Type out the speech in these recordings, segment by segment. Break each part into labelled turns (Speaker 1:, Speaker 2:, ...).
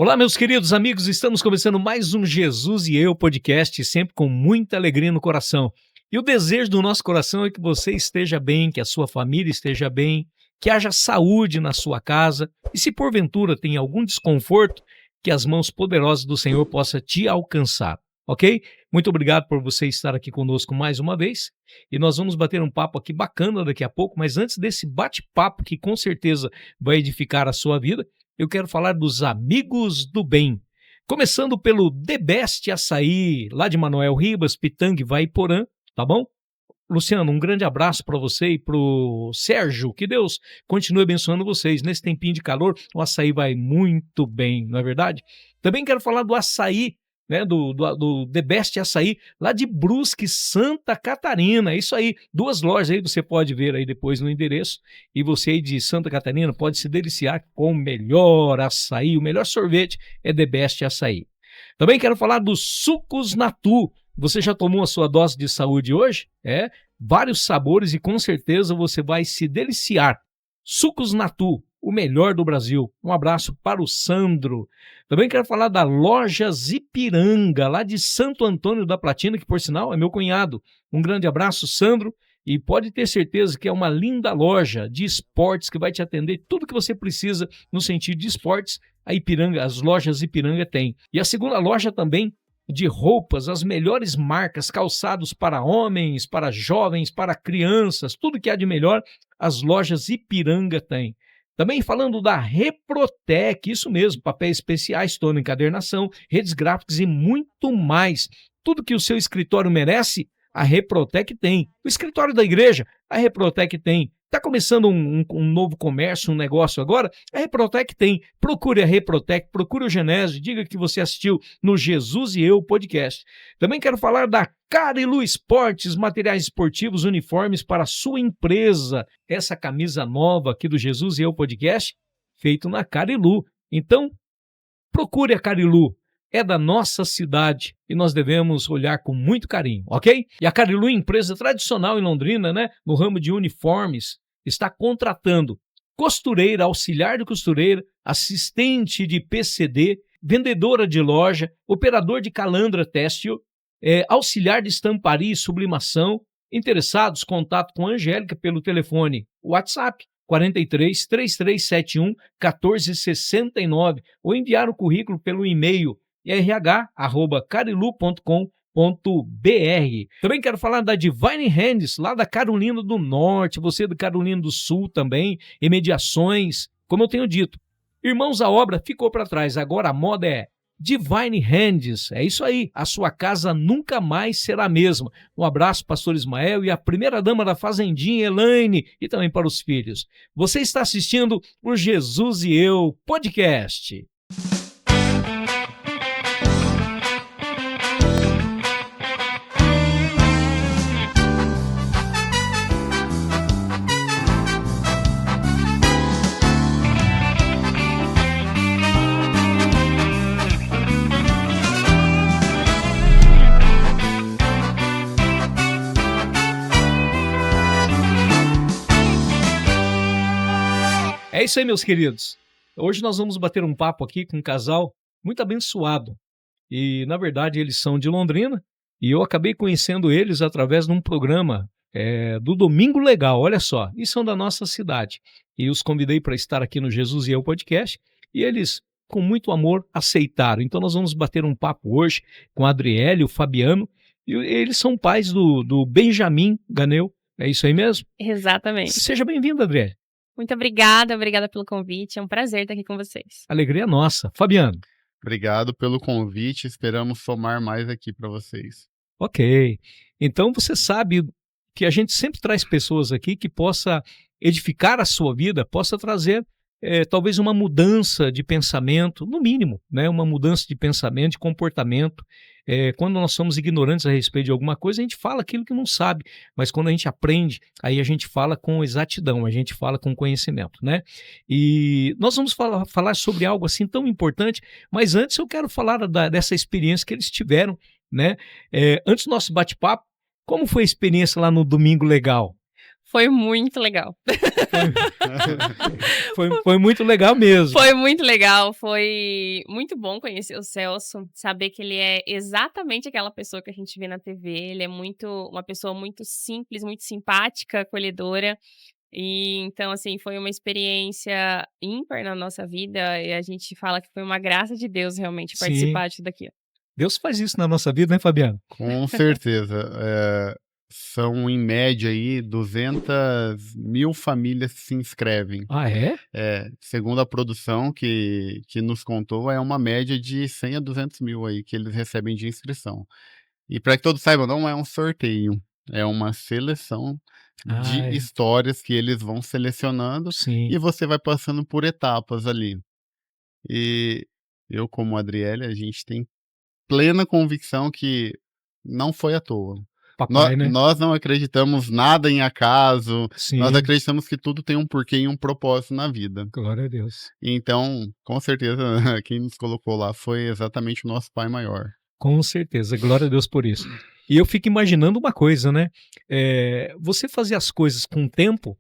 Speaker 1: Olá, meus queridos amigos, estamos começando mais um Jesus e Eu podcast, sempre com muita alegria no coração. E o desejo do nosso coração é que você esteja bem, que a sua família esteja bem, que haja saúde na sua casa e se porventura tem algum desconforto, que as mãos poderosas do Senhor possam te alcançar, ok? Muito obrigado por você estar aqui conosco mais uma vez e nós vamos bater um papo aqui bacana daqui a pouco, mas antes desse bate-papo que com certeza vai edificar a sua vida, eu quero falar dos amigos do bem. Começando pelo The Best Açaí, lá de Manoel Ribas, Pitanga e Vaiporã, tá bom? Luciano, um grande abraço para você e para o Sérgio. Que Deus continue abençoando vocês. Nesse tempinho de calor, o açaí vai muito bem, não é verdade? Também quero falar do açaí, né, do The Best Açaí, lá de Brusque, Santa Catarina. É isso aí, 2 lojas aí você pode ver aí depois no endereço. E você aí de Santa Catarina pode se deliciar com o melhor açaí, o melhor sorvete é The Best Açaí. Também quero falar dos sucos Natu. Você já tomou a sua dose de saúde hoje? Vários sabores e com certeza você vai se deliciar. Sucos Natu, o melhor do Brasil. Um abraço para o Sandro. Também quero falar da Lojas Ipiranga, lá de Santo Antônio da Platina, que por sinal é meu cunhado. Um grande abraço, Sandro. E pode ter certeza que é uma linda loja de esportes que vai te atender tudo que você precisa no sentido de esportes. A Ipiranga, as lojas Ipiranga tem. E a segunda loja também de roupas, as melhores marcas, calçados para homens, para jovens, para crianças, tudo que há de melhor, as lojas Ipiranga têm. Também falando da Reprotec, isso mesmo, papéis especiais, tono encadernação, redes gráficas e muito mais. Tudo que o seu escritório merece, a Reprotec tem. O escritório da igreja, a Reprotec tem. Está começando um novo comércio, um negócio agora? A Reprotec tem. Procure a Reprotec, procure o Genésio, diga que você assistiu no Jesus e Eu podcast. Também quero falar da Carilu Esportes, materiais esportivos, uniformes para a sua empresa. Essa camisa nova aqui do Jesus e Eu podcast, feito na Carilu. Então, procure a Carilu. É da nossa cidade e nós devemos olhar com muito carinho, ok? E a Carilu, empresa tradicional em Londrina, né, no ramo de uniformes, está contratando costureira, auxiliar de costureira, assistente de PCD, vendedora de loja, operador de calandra têxtil, auxiliar de estamparia e sublimação. Interessados, contato com a Angélica pelo telefone WhatsApp 43 3371 1469 ou enviar o currículo pelo e-mail rh@carilu.com.br. Também quero falar da Divine Hands, lá da Carolina do Norte, você do Carolina do Sul também, e mediações. Como eu tenho dito, irmãos, a obra ficou para trás, agora a moda é Divine Hands. É isso aí, a sua casa nunca mais será a mesma. Um abraço, pastor Ismael e a primeira-dama da Fazendinha, Elaine, e também para os filhos. Você está assistindo o Jesus e Eu podcast. É isso aí, meus queridos. Hoje nós vamos bater um papo aqui com um casal muito abençoado. E, na verdade, eles são de Londrina e eu acabei conhecendo eles através de um programa do Domingo Legal, olha só, e são da nossa cidade. E os convidei para estar aqui no Jesus e Eu podcast e eles, com muito amor, aceitaram. Então nós vamos bater um papo hoje com a Adriele e o Fabiano. E eles são pais do Benjamin Ganeu. É isso aí mesmo?
Speaker 2: Exatamente.
Speaker 1: Seja bem-vinda, Adriele.
Speaker 2: Muito obrigada pelo convite, é um prazer estar aqui com vocês.
Speaker 1: Alegria nossa. Fabiano.
Speaker 3: Obrigado pelo convite, esperamos somar mais aqui para vocês.
Speaker 1: Ok, então você sabe que a gente sempre traz pessoas aqui que possa edificar a sua vida, possa trazer talvez uma mudança de pensamento, no mínimo, né? Uma mudança de pensamento, de comportamento. Quando nós somos ignorantes a respeito de alguma coisa, a gente fala aquilo que não sabe, mas quando a gente aprende, aí a gente fala com exatidão, a gente fala com conhecimento, né? E nós vamos falar sobre algo assim tão importante, mas antes eu quero falar dessa experiência que eles tiveram, né? Antes do nosso bate-papo, como foi a experiência lá no Domingo Legal?
Speaker 2: Foi muito legal.
Speaker 1: Foi muito legal mesmo.
Speaker 2: Foi muito legal, foi muito bom conhecer o Celso, saber que ele é exatamente aquela pessoa que a gente vê na TV, ele é uma pessoa muito simples, muito simpática, acolhedora, e então, assim, foi uma experiência ímpar na nossa vida, e a gente fala que foi uma graça de Deus realmente
Speaker 1: Sim.
Speaker 2: participar disso daqui.
Speaker 1: Deus faz isso na nossa vida, né, Fabiano?
Speaker 3: Com certeza. São, em média, aí, 200.000 famílias que se inscrevem.
Speaker 1: Ah, é?
Speaker 3: Segundo a produção que nos contou, é uma média de 100 a 200 mil aí que eles recebem de inscrição. E para que todos saibam, não é um sorteio, é uma seleção de
Speaker 1: Ai,
Speaker 3: histórias que eles vão selecionando
Speaker 1: sim.
Speaker 3: e você vai passando por etapas ali. E eu, como Adriele, a gente tem plena convicção que não foi à toa.
Speaker 1: Papai, né?
Speaker 3: Nós não acreditamos nada em acaso, nós
Speaker 1: Sim,
Speaker 3: acreditamos que tudo tem um porquê e um propósito na vida.
Speaker 1: glória a Deus.
Speaker 3: Então, com certeza, quem nos colocou lá foi exatamente o nosso Pai Maior.
Speaker 1: Com certeza, glória a Deus por isso. E eu fico imaginando uma coisa, né? Você fazer as coisas com tempo,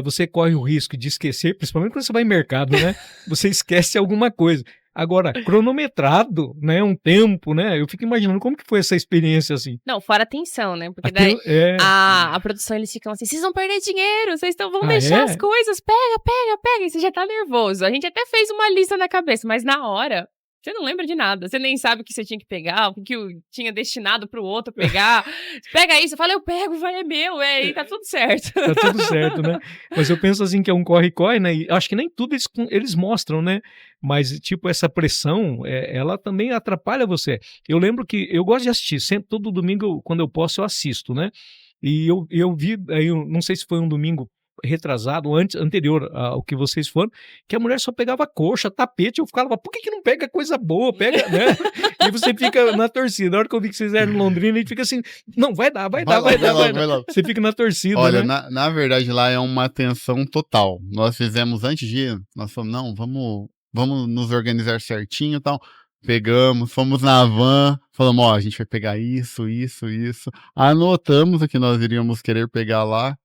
Speaker 1: você corre o risco de esquecer, principalmente quando você vai em mercado, né? Você esquece alguma coisa. Agora, cronometrado, né? Um tempo, né? Eu fico imaginando como que foi essa experiência assim.
Speaker 2: Não, fora a tensão, né, porque daí
Speaker 1: Aquilo,
Speaker 2: a produção eles ficam assim, vocês vão perder dinheiro, vocês vão
Speaker 1: Ah,
Speaker 2: deixar
Speaker 1: é?
Speaker 2: as coisas, pega, e você já tá nervoso. A gente até fez uma lista na cabeça, mas na hora, você não lembra de nada, você nem sabe o que você tinha que pegar, o que eu tinha destinado pro outro pegar. Pega isso, eu falo, eu pego, vai, é meu, e tá tudo certo.
Speaker 1: Tá tudo certo, né? Mas eu penso assim que é um corre-corre, né? E acho que nem tudo eles mostram, né? Mas, tipo, essa pressão, ela também atrapalha você. Eu lembro que eu gosto de assistir, sempre, todo domingo, quando eu posso, eu assisto, né? E eu vi, aí, eu não sei se foi um domingo retrasado, anterior ao que vocês foram, que a mulher só pegava coxa, tapete, eu ficava, por que não pega coisa boa, pega, né? E você fica na torcida. Na hora que eu vi que vocês eram em Londrina, e fica assim, não, vai dar.
Speaker 3: Vai lá.
Speaker 1: Você fica na torcida,
Speaker 3: Olha,
Speaker 1: né?
Speaker 3: na verdade lá é uma tensão total. Nós fizemos antes de ir, nós falamos, não, vamos nos organizar certinho e tal. Pegamos, fomos na van, falamos, ó, a gente vai pegar isso. Anotamos o que nós iríamos querer pegar lá.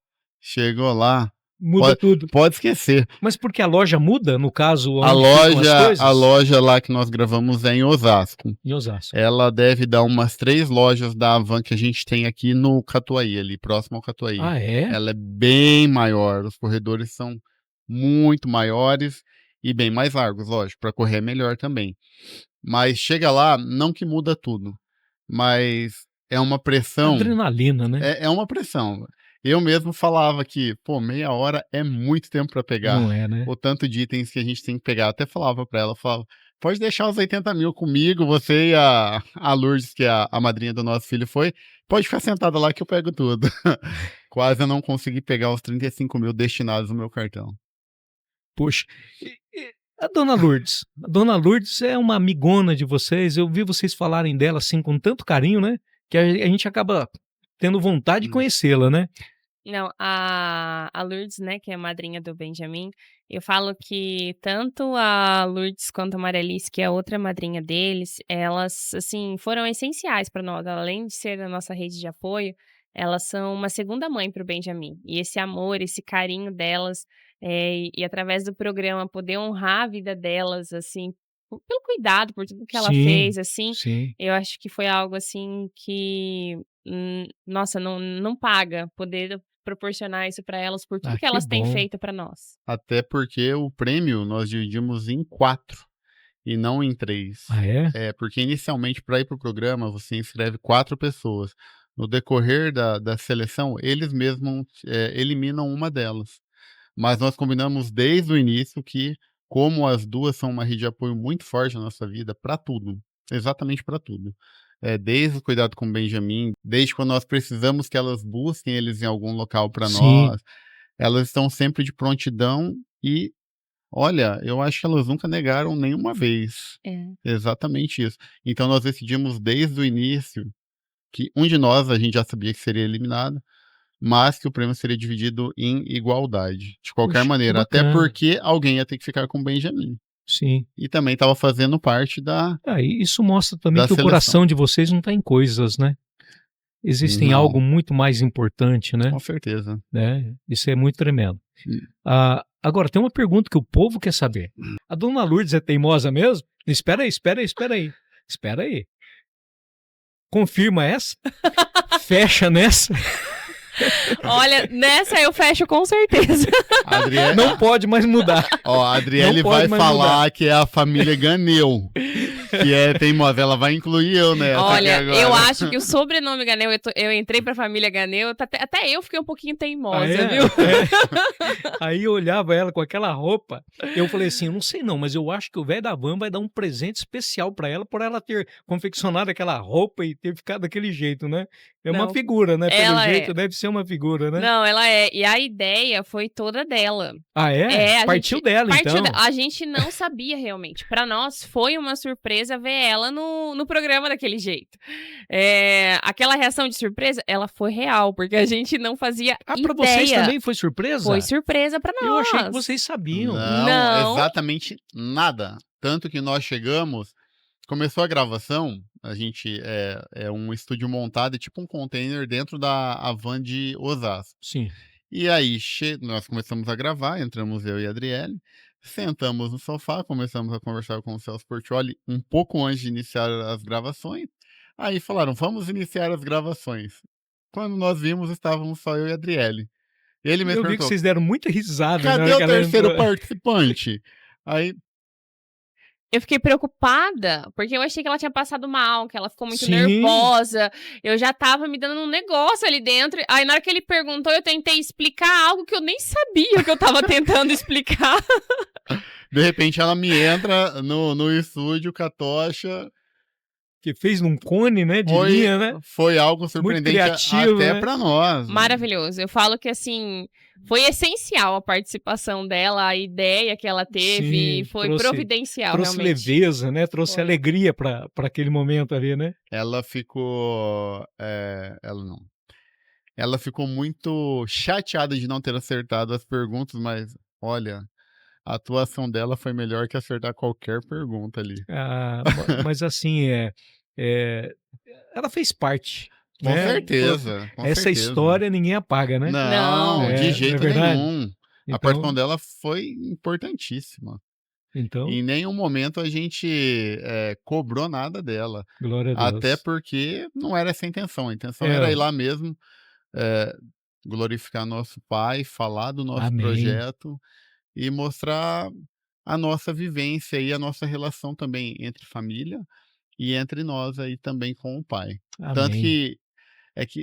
Speaker 3: Chegou lá,
Speaker 1: Muda tudo.
Speaker 3: pode esquecer.
Speaker 1: Mas porque a loja muda, no caso,
Speaker 3: A
Speaker 1: onde ficam as coisas?
Speaker 3: loja lá que nós gravamos é em Osasco.
Speaker 1: Em Osasco.
Speaker 3: Ela deve dar umas 3 lojas da Havan que a gente tem aqui no Catuaí, ali próximo ao Catuaí.
Speaker 1: Ah, é?
Speaker 3: Ela é bem maior, os corredores são muito maiores e bem mais largos, lógico, para correr é melhor também. Mas chega lá, não que muda tudo, mas é uma pressão.
Speaker 1: Adrenalina, né?
Speaker 3: É uma pressão. Eu mesmo falava que, meia hora é muito tempo para pegar.
Speaker 1: Não é, né?
Speaker 3: O tanto de itens que a gente tem que pegar. Até falava para ela, pode deixar os 80 mil comigo, você e a Lourdes, que é a madrinha do nosso filho pode ficar sentada lá que eu pego tudo. Quase eu não consegui pegar os 35 mil destinados no meu cartão.
Speaker 1: Poxa, a Dona Lourdes. A Dona Lourdes é uma amigona de vocês, eu vi vocês falarem dela assim com tanto carinho, né? Que a gente acaba tendo vontade de conhecê-la, né?
Speaker 2: Não, a Lourdes, né, que é a madrinha do Benjamin, eu falo que tanto a Lourdes quanto a Marialice, que é a outra madrinha deles, elas, assim, foram essenciais para nós. Além de ser a nossa rede de apoio, elas são uma segunda mãe para o Benjamin. E esse amor, esse carinho delas, e através do programa poder honrar a vida delas, assim, pelo cuidado, por tudo que ela
Speaker 1: Sim,
Speaker 2: fez, assim,
Speaker 1: sim.
Speaker 2: eu acho que foi algo, assim, que, nossa, não paga poder proporcionar isso para elas por tudo que
Speaker 1: Que
Speaker 2: elas têm
Speaker 1: bom.
Speaker 2: feito para nós.
Speaker 3: Até porque o prêmio nós dividimos em 4 e não em 3.
Speaker 1: Ah, é?
Speaker 3: Porque inicialmente, para ir para o programa, você inscreve 4 pessoas. No decorrer da seleção, eles mesmos eliminam uma delas. Mas nós combinamos desde o início que, como as duas são uma rede de apoio muito forte na nossa vida, para tudo, exatamente para tudo. Desde o cuidado com o Benjamin, desde quando nós precisamos que elas busquem eles em algum local para nós, elas estão sempre de prontidão e, olha, eu acho que elas nunca negaram nenhuma vez. Exatamente isso. Então nós decidimos desde o início que um de nós a gente já sabia que seria eliminado, mas que o prêmio seria dividido em igualdade, de qualquer
Speaker 1: Puxa, que
Speaker 3: maneira, até
Speaker 1: bacana.
Speaker 3: porque alguém ia ter que ficar com o Benjamin.
Speaker 1: Sim.
Speaker 3: E também estava fazendo parte da...
Speaker 1: E isso mostra também
Speaker 3: Da
Speaker 1: que o
Speaker 3: seleção.
Speaker 1: coração de vocês não está em coisas, né? existem
Speaker 3: Não.
Speaker 1: algo muito mais importante, né?
Speaker 3: Com certeza.
Speaker 1: Né? Isso é muito tremendo.
Speaker 3: Hum.
Speaker 1: Agora, tem uma pergunta que o povo quer saber. A dona Lourdes é teimosa mesmo? Espera aí. Confirma essa? Fecha nessa?
Speaker 2: Olha, nessa eu fecho com certeza.
Speaker 3: A Adriele,
Speaker 1: Não pode mais mudar.
Speaker 3: ó, a Adriele
Speaker 1: Não pode
Speaker 3: vai
Speaker 1: mais
Speaker 3: falar que é a família Ganeu, que é teimosa. Ela vai incluir eu nessa aqui
Speaker 2: Olha,
Speaker 3: agora.
Speaker 2: eu acho que o sobrenome Ganeu, eu entrei pra família Ganeu, até eu fiquei um pouquinho teimosa, viu?
Speaker 1: Aí eu olhava ela com aquela roupa, eu falei assim, eu não sei não, mas eu acho que o velho da van vai dar um presente especial pra ela, por ela ter confeccionado aquela roupa e ter ficado daquele jeito, né? É uma
Speaker 2: Não,
Speaker 1: figura, né? Pelo
Speaker 2: ela
Speaker 1: jeito,
Speaker 2: é.
Speaker 1: deve ser uma figura, né?
Speaker 2: Não, ela é. E a ideia foi toda dela.
Speaker 1: Ah, é?
Speaker 2: a
Speaker 1: Partiu dela, então.
Speaker 2: A gente não sabia realmente. Pra nós foi uma surpresa ver ela no programa daquele jeito. Aquela reação de surpresa, ela foi real, porque a gente não fazia ideia.
Speaker 1: Pra vocês também foi surpresa?
Speaker 2: Foi surpresa pra nós.
Speaker 1: Eu achei que vocês sabiam.
Speaker 3: Não, exatamente nada. Tanto que nós chegamos, começou a gravação, a gente é um estúdio montado, tipo um container dentro da van de Osasco.
Speaker 1: Sim.
Speaker 3: E aí nós começamos a gravar, entramos eu e a Adriele, sentamos no sofá, começamos a conversar com o Celso Portiolli um pouco antes de iniciar as gravações. Aí falaram, vamos iniciar as gravações. Quando nós vimos, estávamos só eu e a Adriele. Ele mesmo
Speaker 1: Eu vi que
Speaker 3: perguntou,
Speaker 1: vocês deram muita risada.
Speaker 3: cadê
Speaker 1: né,
Speaker 3: o terceiro participante? Aí,
Speaker 2: Eu fiquei preocupada, porque eu achei que ela tinha passado mal, que ela ficou muito
Speaker 1: Sim.
Speaker 2: nervosa. Eu já tava me dando um negócio ali dentro. Aí, na hora que ele perguntou, eu tentei explicar algo que eu nem sabia que eu tava tentando explicar.
Speaker 3: de repente, ela me entra no estúdio com a tocha.
Speaker 1: Que fez num cone, né? De linha, né?
Speaker 3: Foi algo surpreendente
Speaker 1: criativo,
Speaker 3: até
Speaker 1: né?
Speaker 3: pra nós.
Speaker 2: Maravilhoso. Eu falo que, assim, foi essencial a participação dela, a ideia que ela teve,
Speaker 1: Sim,
Speaker 2: foi providencial,
Speaker 1: trouxe
Speaker 2: realmente.
Speaker 1: leveza, né? Trouxe
Speaker 2: Foi.
Speaker 1: alegria pra aquele momento ali, né?
Speaker 3: Ela ficou... Ela ficou muito chateada de não ter acertado as perguntas, mas, olha, a atuação dela foi melhor que acertar qualquer pergunta ali.
Speaker 1: Mas assim, ela fez parte.
Speaker 3: Com
Speaker 1: né?
Speaker 3: certeza. Com
Speaker 1: Essa
Speaker 3: certeza.
Speaker 1: história ninguém apaga, né?
Speaker 3: Não,
Speaker 2: Não.
Speaker 3: de jeito
Speaker 1: não é verdade?
Speaker 3: nenhum.
Speaker 1: Então,
Speaker 3: A participação dela foi importantíssima.
Speaker 1: então,
Speaker 3: Em nenhum momento a gente cobrou nada dela.
Speaker 1: glória a Deus.
Speaker 3: Até porque não era essa a intenção. A intenção
Speaker 1: É.
Speaker 3: era ir lá mesmo, glorificar nosso Pai, falar do nosso
Speaker 1: Amém.
Speaker 3: projeto e mostrar a nossa vivência e a nossa relação também entre família e entre nós aí também com o Pai. Tanto
Speaker 1: Amém.
Speaker 3: que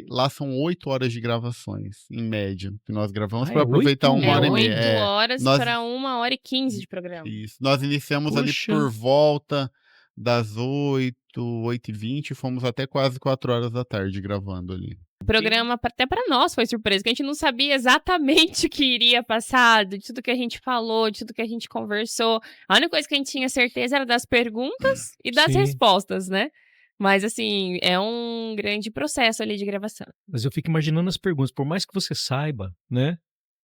Speaker 3: lá são 8 horas de gravações, em média, que nós gravamos
Speaker 1: Ah,
Speaker 3: para
Speaker 1: é
Speaker 3: aproveitar
Speaker 1: 8
Speaker 3: uma hora e
Speaker 2: 8
Speaker 3: meia.
Speaker 2: horas
Speaker 3: nós-
Speaker 2: para 1h15 de programa.
Speaker 3: Isso. Nós iniciamos ali
Speaker 1: Puxa.
Speaker 3: por volta das 8h20, fomos até quase 4 horas da tarde gravando ali.
Speaker 2: O programa, até pra nós, foi surpresa, que a gente não sabia exatamente o que iria passar, de tudo que a gente falou, de tudo que a gente conversou. A única coisa que a gente tinha certeza era das perguntas e das
Speaker 1: Sim.
Speaker 2: respostas, né? Mas, assim, é um grande processo ali de gravação.
Speaker 1: Mas eu fico imaginando as perguntas, por mais que você saiba, né?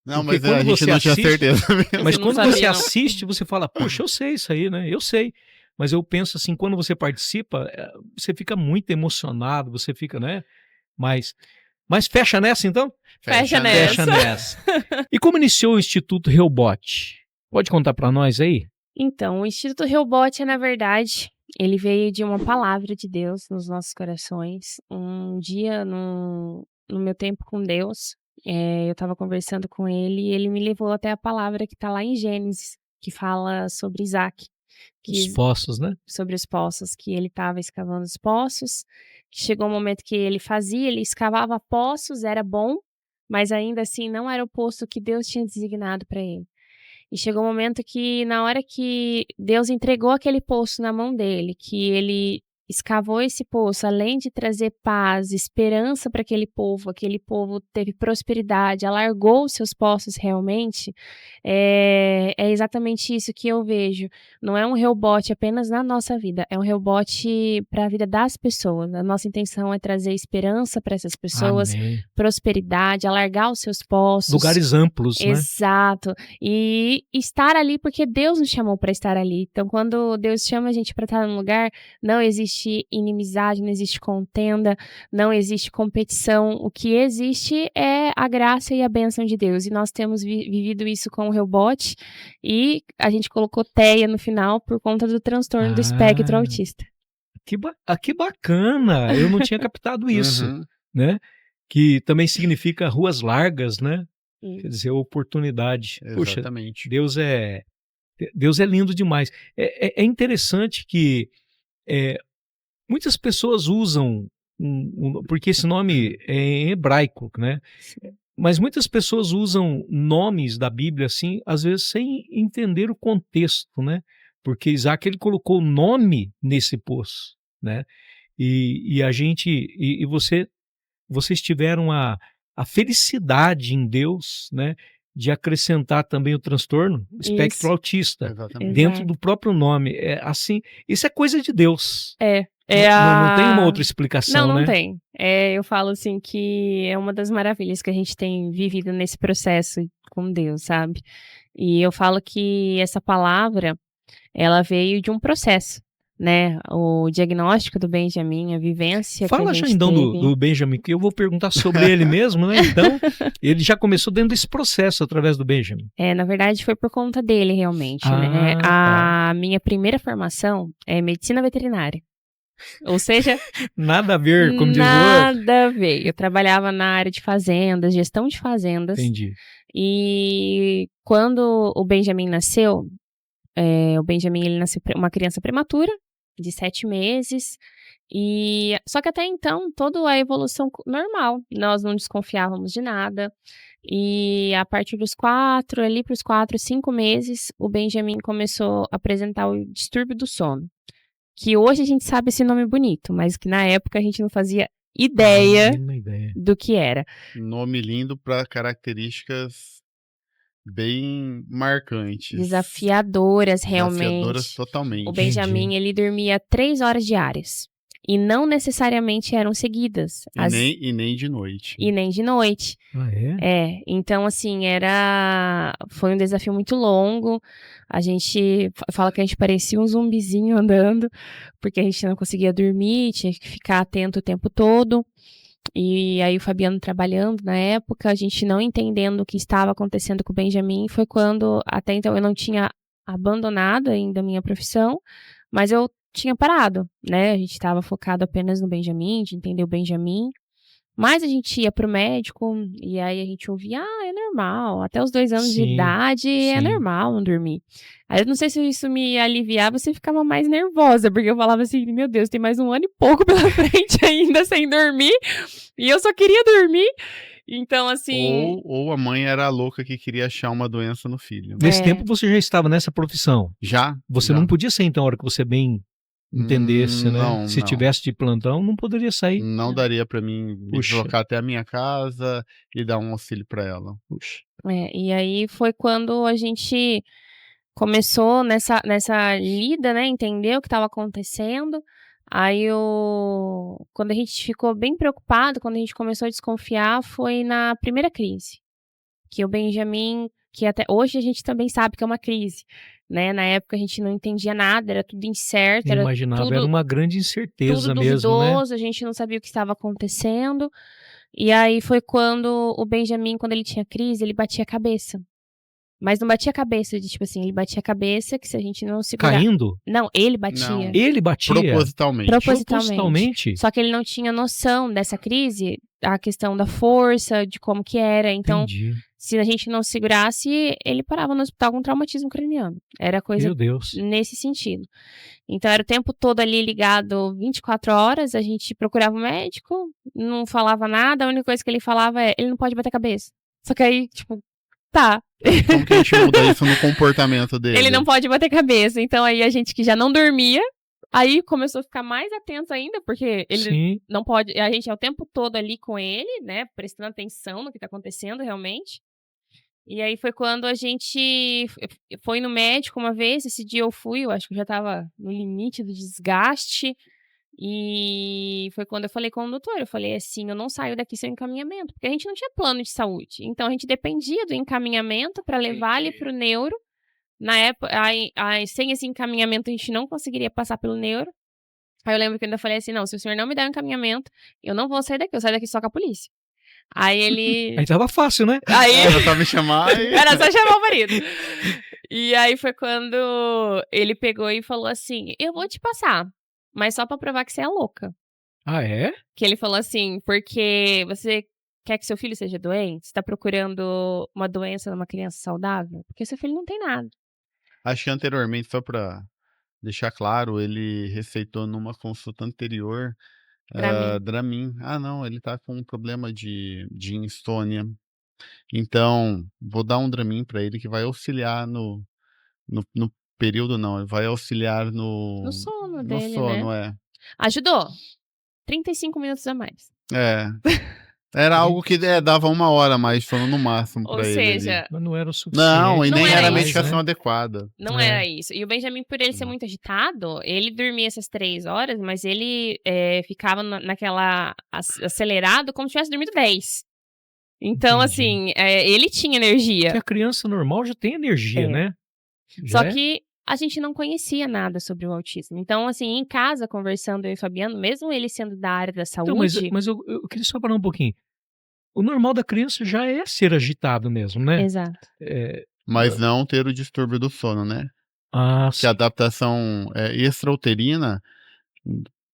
Speaker 3: Não,
Speaker 1: Porque
Speaker 3: mas
Speaker 1: quando
Speaker 3: a gente
Speaker 1: você
Speaker 3: não tinha
Speaker 1: assiste-
Speaker 3: certeza mesmo.
Speaker 1: Mas
Speaker 2: não
Speaker 1: quando
Speaker 2: sabia,
Speaker 1: você
Speaker 2: não.
Speaker 1: assiste, você fala, poxa, eu sei isso aí, né? Eu sei. Mas eu penso assim, quando você participa, você fica muito emocionado, você fica, né? Mas fecha nessa, então?
Speaker 2: Fecha
Speaker 1: Fecha nessa. E como iniciou o Instituto Reubot? Pode contar pra nós aí?
Speaker 2: Então, o Instituto Reubot, na verdade, ele veio de uma palavra de Deus nos nossos corações. Um dia, no meu tempo com Deus, eu estava conversando com ele e ele me levou até a palavra que está lá em Gênesis, que fala sobre Isaac.
Speaker 1: Os poços, né?
Speaker 2: Sobre os poços, que ele estava escavando os poços, que chegou um momento que ele escavava poços, era bom, mas ainda assim não era o poço que Deus tinha designado para ele. E chegou um momento que, na hora que Deus entregou aquele poço na mão dele, que ele escavou esse poço, além de trazer paz, esperança para aquele povo teve prosperidade, alargou os seus poços realmente, é exatamente isso que eu vejo. Não é um Reubot apenas na nossa vida, é um Reubot para a vida das pessoas. A nossa intenção é trazer esperança para essas pessoas,
Speaker 1: Amém.
Speaker 2: prosperidade, alargar os seus poços.
Speaker 1: Lugares amplos, né?
Speaker 2: Exato. E estar ali porque Deus nos chamou para estar ali. Então, quando Deus chama a gente para estar num lugar, não existe existe inimizade, não existe contenda, não existe competição. O que existe é a graça e a bênção de Deus. E nós temos vivido isso com o Rebote e a gente colocou TEA no final por conta do transtorno do espectro autista.
Speaker 1: Que bacana! Eu não tinha captado isso,
Speaker 3: Uhum.
Speaker 1: né? Que também significa ruas largas, né?
Speaker 2: Sim.
Speaker 1: Quer dizer, oportunidade. Puxa,
Speaker 3: Exatamente.
Speaker 1: Deus é lindo demais. É interessante que muitas pessoas usam, porque esse nome é em hebraico, né?
Speaker 2: Sim.
Speaker 1: Mas muitas pessoas usam nomes da Bíblia assim, às vezes sem entender o contexto, né? Porque Isaac ele colocou nome nesse poço, né? E a gente e vocês tiveram a felicidade em Deus, né? De acrescentar também o transtorno espectro
Speaker 2: Isso.
Speaker 1: autista
Speaker 3: Exatamente.
Speaker 1: dentro
Speaker 2: Exato.
Speaker 1: do próprio nome. É assim, isso é coisa de Deus.
Speaker 2: É
Speaker 1: Não tem uma
Speaker 2: a...
Speaker 1: outra explicação,
Speaker 2: Não
Speaker 1: né?
Speaker 2: tem. Eu falo assim que é uma das maravilhas que a gente tem vivido nesse processo com Deus, sabe? E eu falo que essa palavra, ela veio de um processo, né? O diagnóstico do Benjamin, a vivência que a
Speaker 1: Fala já
Speaker 2: gente
Speaker 1: então
Speaker 2: teve.
Speaker 1: do Benjamin, que eu vou perguntar sobre ele mesmo, né? Então, ele já começou dentro desse processo através do Benjamin.
Speaker 2: Na verdade, foi por conta dele, realmente, né?
Speaker 1: Tá.
Speaker 2: A minha primeira formação é medicina veterinária. Ou seja,
Speaker 1: Nada a ver, como diz o outro.
Speaker 2: nada a ver. Eu trabalhava na área de fazendas, gestão de fazendas.
Speaker 1: Entendi.
Speaker 2: E quando o Benjamin nasceu, o Benjamin ele nasceu uma criança prematura, de 7 meses. Só que até então, toda a evolução normal. Nós não desconfiávamos de nada. E a partir dos 4, ali para os 4, 5 meses, o Benjamin começou a apresentar o distúrbio do sono. Que hoje a gente sabe esse nome bonito, mas que na época a gente não fazia ideia do que era.
Speaker 3: Nome lindo para características bem marcantes.
Speaker 2: Desafiadoras, realmente.
Speaker 3: Desafiadoras totalmente.
Speaker 2: O Benjamin, ele dormia 3 horas diárias. E não necessariamente eram seguidas.
Speaker 3: E nem de noite.
Speaker 2: E nem de noite.
Speaker 1: Ah, é?
Speaker 2: Então, assim, foi um desafio muito longo. A gente fala que a gente parecia um zumbizinho andando, porque a gente não conseguia dormir, tinha que ficar atento o tempo todo. E aí o Fabiano trabalhando na época, a gente não entendendo o que estava acontecendo com o Benjamin, foi quando, até então, eu não tinha abandonado ainda a minha profissão, mas eu tinha parado, né? A gente estava focado apenas no Benjamin, de entender o Benjamin. Mas a gente ia pro médico e aí a gente ouvia, é normal, até os 2 anos de idade é normal não dormir. Aí eu não sei se isso me aliviava, você ficava mais nervosa, porque eu falava assim, meu Deus, tem mais 1 ano e pouco pela frente ainda sem dormir, e eu só queria dormir. Então, assim...
Speaker 3: Ou a mãe era a louca que queria achar uma doença no filho.
Speaker 1: Nesse tempo você já estava nessa profissão?
Speaker 3: Já.
Speaker 1: Você não podia sair então a hora que você bem entendesse, né?
Speaker 3: Não,
Speaker 1: Se tivesse de plantão, não poderia sair.
Speaker 3: Não daria para mim me deslocar até a minha casa e dar um auxílio para ela.
Speaker 1: Puxa.
Speaker 2: E aí foi quando a gente começou nessa lida, né? Entender o que estava acontecendo. Aí, quando a gente ficou bem preocupado, quando a gente começou a desconfiar, foi na primeira crise. Que o Benjamin, que até hoje a gente também sabe que é uma crise, né? Na época a gente não entendia nada, era tudo incerto, era
Speaker 1: uma grande incerteza
Speaker 2: tudo
Speaker 1: mesmo,
Speaker 2: duvidoso,
Speaker 1: né?
Speaker 2: A gente não sabia o que estava acontecendo. E aí foi quando o Benjamin, quando ele tinha crise, ele batia a cabeça. Mas não batia a cabeça de, tipo assim, ele batia a cabeça que se a gente não segurar...
Speaker 1: Caindo?
Speaker 2: Não, ele batia.
Speaker 3: Não.
Speaker 1: Ele batia?
Speaker 2: Propositalmente. Só que ele não tinha noção dessa crise, a questão da força, de como que era. Então,
Speaker 1: Entendi.
Speaker 2: Se a gente não segurasse, ele parava no hospital com traumatismo craniano. Era coisa
Speaker 1: Meu Deus.
Speaker 2: Nesse sentido. Então, era o tempo todo ali ligado 24 horas, a gente procurava o médico, não falava nada, a única coisa que ele falava é, ele não pode bater a cabeça. Só que aí, tipo, tá.
Speaker 3: Como que a gente muda isso no comportamento dele?
Speaker 2: Ele não pode bater a cabeça. Então, aí a gente que já não dormia, aí começou a ficar mais atento ainda, porque ele não pode... A gente é o tempo todo ali com ele, né, prestando atenção no que tá acontecendo realmente. E aí foi quando a gente foi no médico uma vez, esse dia eu acho que eu já tava no limite do desgaste, e foi quando eu falei com o doutor, eu falei assim, eu não saio daqui sem encaminhamento, porque a gente não tinha plano de saúde, então a gente dependia do encaminhamento para levar ele pro neuro. Na época, sem esse encaminhamento a gente não conseguiria passar pelo neuro, Aí eu lembro que eu ainda falei assim, não, se o senhor não me der um encaminhamento, eu não vou sair daqui, eu saio daqui só com a polícia. Aí ele...
Speaker 1: Aí tava fácil, né?
Speaker 2: Aí...
Speaker 3: Era só me chamar e...
Speaker 2: Era só chamar o marido. E aí foi quando ele pegou e falou assim, eu vou te passar, mas só pra provar que você é louca.
Speaker 1: Ah, é?
Speaker 2: Que ele falou assim, porque você quer que seu filho seja doente? Você tá procurando uma doença numa criança saudável? Porque seu filho não tem nada.
Speaker 3: Acho que anteriormente, só pra deixar claro, ele receitou numa consulta anterior
Speaker 2: Dramin.
Speaker 3: Dramin. Ah, não, ele tá com um problema de insônia. Então, vou dar um Dramin pra ele que vai auxiliar no período, não, vai auxiliar
Speaker 2: No sono dele,
Speaker 3: sono,
Speaker 2: né? Ajudou. 35 minutos a mais.
Speaker 3: É. Era algo que dava 1 hora a mais de sono no máximo
Speaker 2: Ou
Speaker 3: pra ele ali.
Speaker 2: seja,
Speaker 1: Mas não era o suficiente.
Speaker 3: Não, e
Speaker 2: Não
Speaker 3: nem
Speaker 2: era
Speaker 3: era a
Speaker 2: isso,
Speaker 3: medicação
Speaker 1: né?
Speaker 3: adequada.
Speaker 2: não
Speaker 1: É.
Speaker 2: era isso. E o Benjamin, por ele ser muito agitado, ele dormia essas 3 horas, mas ele ficava naquela acelerado como se tivesse dormido 10. Então,
Speaker 1: Entendi.
Speaker 2: assim, ele tinha
Speaker 1: Porque
Speaker 2: energia.
Speaker 1: a criança normal já tem energia,
Speaker 2: É.
Speaker 1: né?
Speaker 2: Só
Speaker 1: Já é?
Speaker 2: que a gente não conhecia nada sobre o autismo. Então, assim, em casa, conversando eu e o Fabiano, mesmo ele sendo da área da
Speaker 1: Então,
Speaker 2: saúde...
Speaker 1: mas eu queria só parar um pouquinho. O normal da criança já é ser agitado mesmo, né?
Speaker 2: Exato.
Speaker 3: Mas não ter o distúrbio do sono, né?
Speaker 1: Ah,
Speaker 3: Que a adaptação extrauterina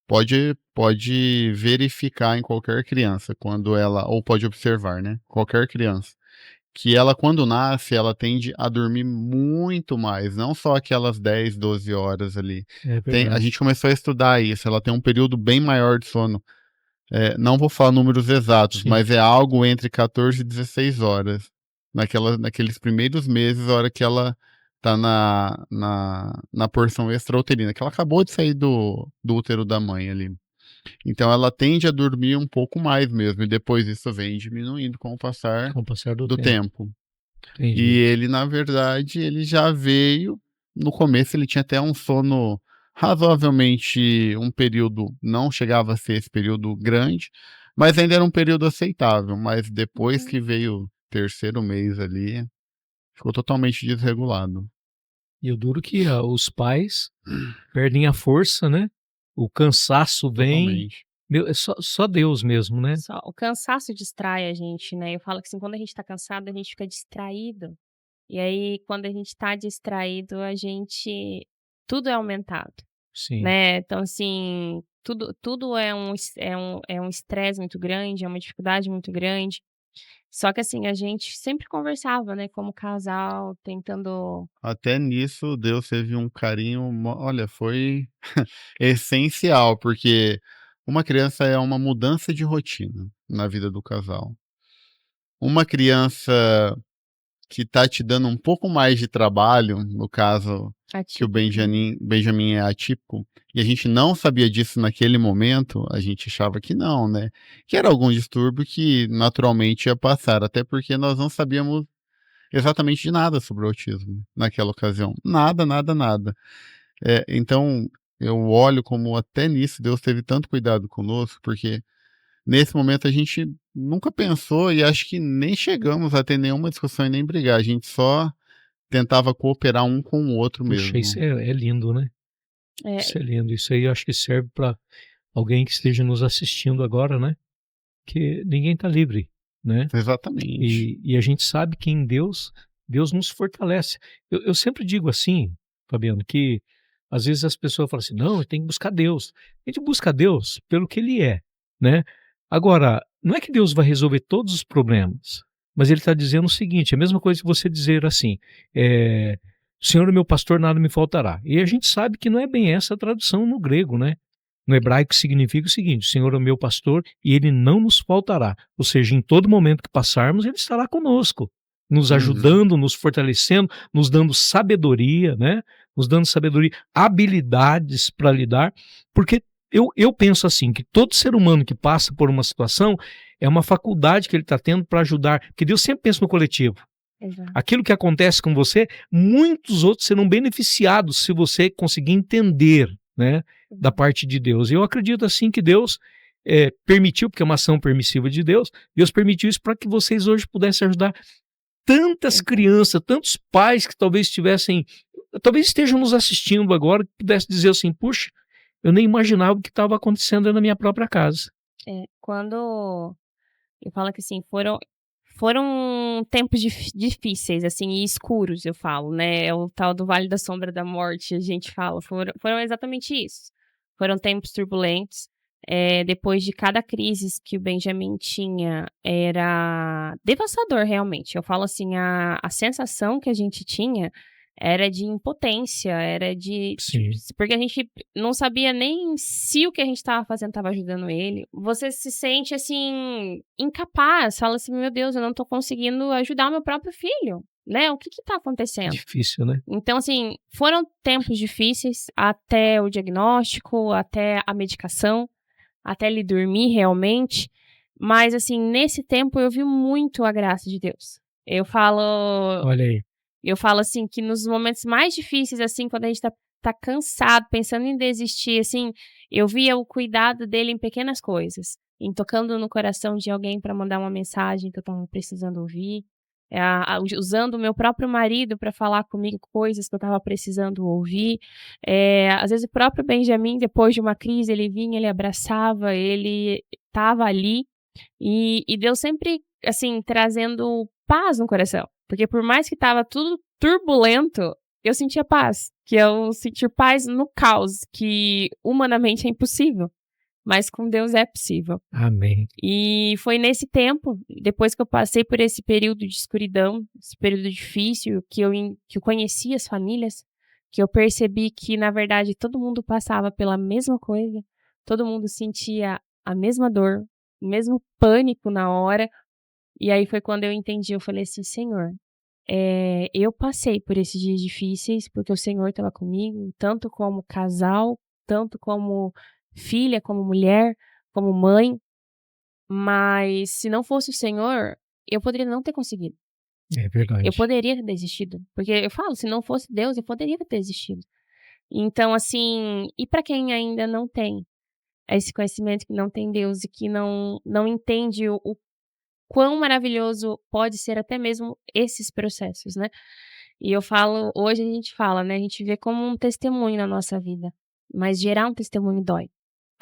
Speaker 3: pode verificar em qualquer criança, quando ela, ou pode observar, né? Qualquer criança. Que ela, quando nasce, ela tende a dormir muito mais, não só aquelas 10, 12 horas ali.
Speaker 1: é
Speaker 3: A
Speaker 1: verdade.
Speaker 3: gente começou a estudar isso, ela tem um período bem maior de sono. Não vou falar números exatos,
Speaker 1: Sim.
Speaker 3: mas é algo entre 14 e 16 horas. Naqueles primeiros meses, a hora que ela tá na porção extrauterina, que ela acabou de sair do útero da mãe ali. Então ela tende a dormir um pouco mais mesmo, e depois isso vem diminuindo com o passar
Speaker 1: Com o passar do
Speaker 3: do tempo.
Speaker 1: Entendi.
Speaker 3: E ele, na verdade, ele já veio. No começo, ele tinha até um sono razoavelmente. Um período. Não chegava a ser esse período grande, mas ainda era um período aceitável. Mas depois que veio o 3º mês ali, ficou totalmente desregulado.
Speaker 1: E o duro que os pais perdem a força, né? O cansaço vem.
Speaker 3: Totalmente.
Speaker 1: Meu, é só Deus mesmo, né?
Speaker 2: O cansaço distrai a gente, né? Eu falo que assim, quando a gente tá cansado, a gente fica distraído. E aí, quando a gente tá distraído, tudo é aumentado,
Speaker 1: Sim.
Speaker 2: né? Então, assim, tudo é um estresse muito grande, é uma dificuldade muito grande. Só que, assim, a gente sempre conversava, né? Como casal, tentando...
Speaker 3: Até nisso, Deus teve um carinho. Olha, foi essencial, porque uma criança é uma mudança de rotina na vida do casal. Uma criança que tá te dando um pouco mais de trabalho, no caso que o Benjamin é atípico, e a gente não sabia disso naquele momento, a gente achava que não, né? Que era algum distúrbio que naturalmente ia passar, até porque nós não sabíamos exatamente de nada sobre o autismo naquela ocasião. Nada, nada, nada. Então, eu olho como até nisso Deus teve tanto cuidado conosco, porque nesse momento a gente nunca pensou e acho que nem chegamos a ter nenhuma discussão e nem brigar. A gente só tentava cooperar um com o outro
Speaker 1: Puxa,
Speaker 3: mesmo.
Speaker 1: isso é lindo, né? Isso é lindo. Isso aí eu acho que serve para alguém que esteja nos assistindo agora, né? Que ninguém está livre, né?
Speaker 3: Exatamente.
Speaker 1: E a gente sabe que em Deus nos fortalece. Eu sempre digo assim, Fabiano, que às vezes as pessoas falam assim, não, tem que buscar Deus. A gente busca Deus pelo que Ele é, né? Agora, não é que Deus vai resolver todos os problemas, mas Ele está dizendo o seguinte, a mesma coisa que você dizer assim, Senhor é meu pastor, nada me faltará. E a gente sabe que não é bem essa a tradução no grego, né? No hebraico significa o seguinte, o Senhor é o meu pastor e Ele não nos faltará. Ou seja, em todo momento que passarmos, Ele estará conosco, nos ajudando, nos fortalecendo, nos dando sabedoria, né? Nos dando sabedoria, habilidades para lidar, porque eu penso assim, que todo ser humano que passa por uma situação é uma faculdade que ele está tendo para ajudar, porque Deus sempre pensa no coletivo.
Speaker 2: Exato.
Speaker 1: Aquilo que acontece com você, muitos outros serão beneficiados se você conseguir entender, né, da parte de Deus. E eu acredito assim que Deus permitiu, porque é uma ação permissiva de Deus, Deus permitiu isso para que vocês hoje pudessem ajudar tantas crianças, tantos pais que talvez estejam nos assistindo agora, que pudessem dizer assim, puxa, eu nem imaginava o que estava acontecendo na minha própria casa.
Speaker 2: Quando eu falo que, assim, foram tempos difíceis, assim, e escuros, eu falo, né, é o tal do vale da sombra da morte, a gente fala, foram exatamente isso. Foram tempos turbulentos, depois de cada crise que o Benjamin tinha, era devastador realmente. Eu falo assim, a sensação que a gente tinha era de impotência, era de
Speaker 1: Sim.
Speaker 2: porque a gente não sabia nem se o que a gente estava fazendo estava ajudando ele. Você se sente, assim, incapaz, fala assim: "Meu Deus, eu não tô conseguindo ajudar o meu próprio filho, né, o que que tá acontecendo?".
Speaker 1: Difícil, né?
Speaker 2: Então, assim, foram tempos difíceis até o diagnóstico, até a medicação, até ele dormir realmente, mas, assim, nesse tempo eu vi muito a graça de Deus. Eu falo
Speaker 1: Olha aí.
Speaker 2: eu falo assim que nos momentos mais difíceis, assim, quando a gente tá cansado, pensando em desistir, assim, eu via o cuidado dele em pequenas coisas, em tocando no coração de alguém para mandar uma mensagem que eu estava precisando ouvir, usando o meu próprio marido para falar comigo coisas que eu estava precisando ouvir. Às vezes o próprio Benjamin, depois de uma crise, ele vinha, ele abraçava, ele estava ali, e Deus sempre, assim, trazendo paz no coração. Porque por mais que estava tudo turbulento, eu sentia paz. Que eu sentir paz no caos, que humanamente é impossível, mas com Deus é possível.
Speaker 1: Amém.
Speaker 2: E foi nesse tempo, depois que eu passei por esse período de escuridão, esse período difícil, que eu conheci as famílias, que eu percebi que, na verdade, todo mundo passava pela mesma coisa, todo mundo sentia a mesma dor, o mesmo pânico na hora. E aí foi quando eu entendi, eu falei assim: "Senhor, eu passei por esses dias difíceis, porque o Senhor estava comigo, tanto como casal, tanto como filha, como mulher, como mãe, mas se não fosse o Senhor, eu poderia não ter conseguido.
Speaker 1: É verdade.
Speaker 2: Eu poderia ter desistido, porque eu falo, se não fosse Deus, eu poderia ter desistido". Então, assim, e para quem ainda não tem esse conhecimento, que não tem Deus e que não entende o quão maravilhoso pode ser até mesmo esses processos, né. E eu falo, hoje a gente fala, né, a gente vê como um testemunho na nossa vida, mas gerar um testemunho dói.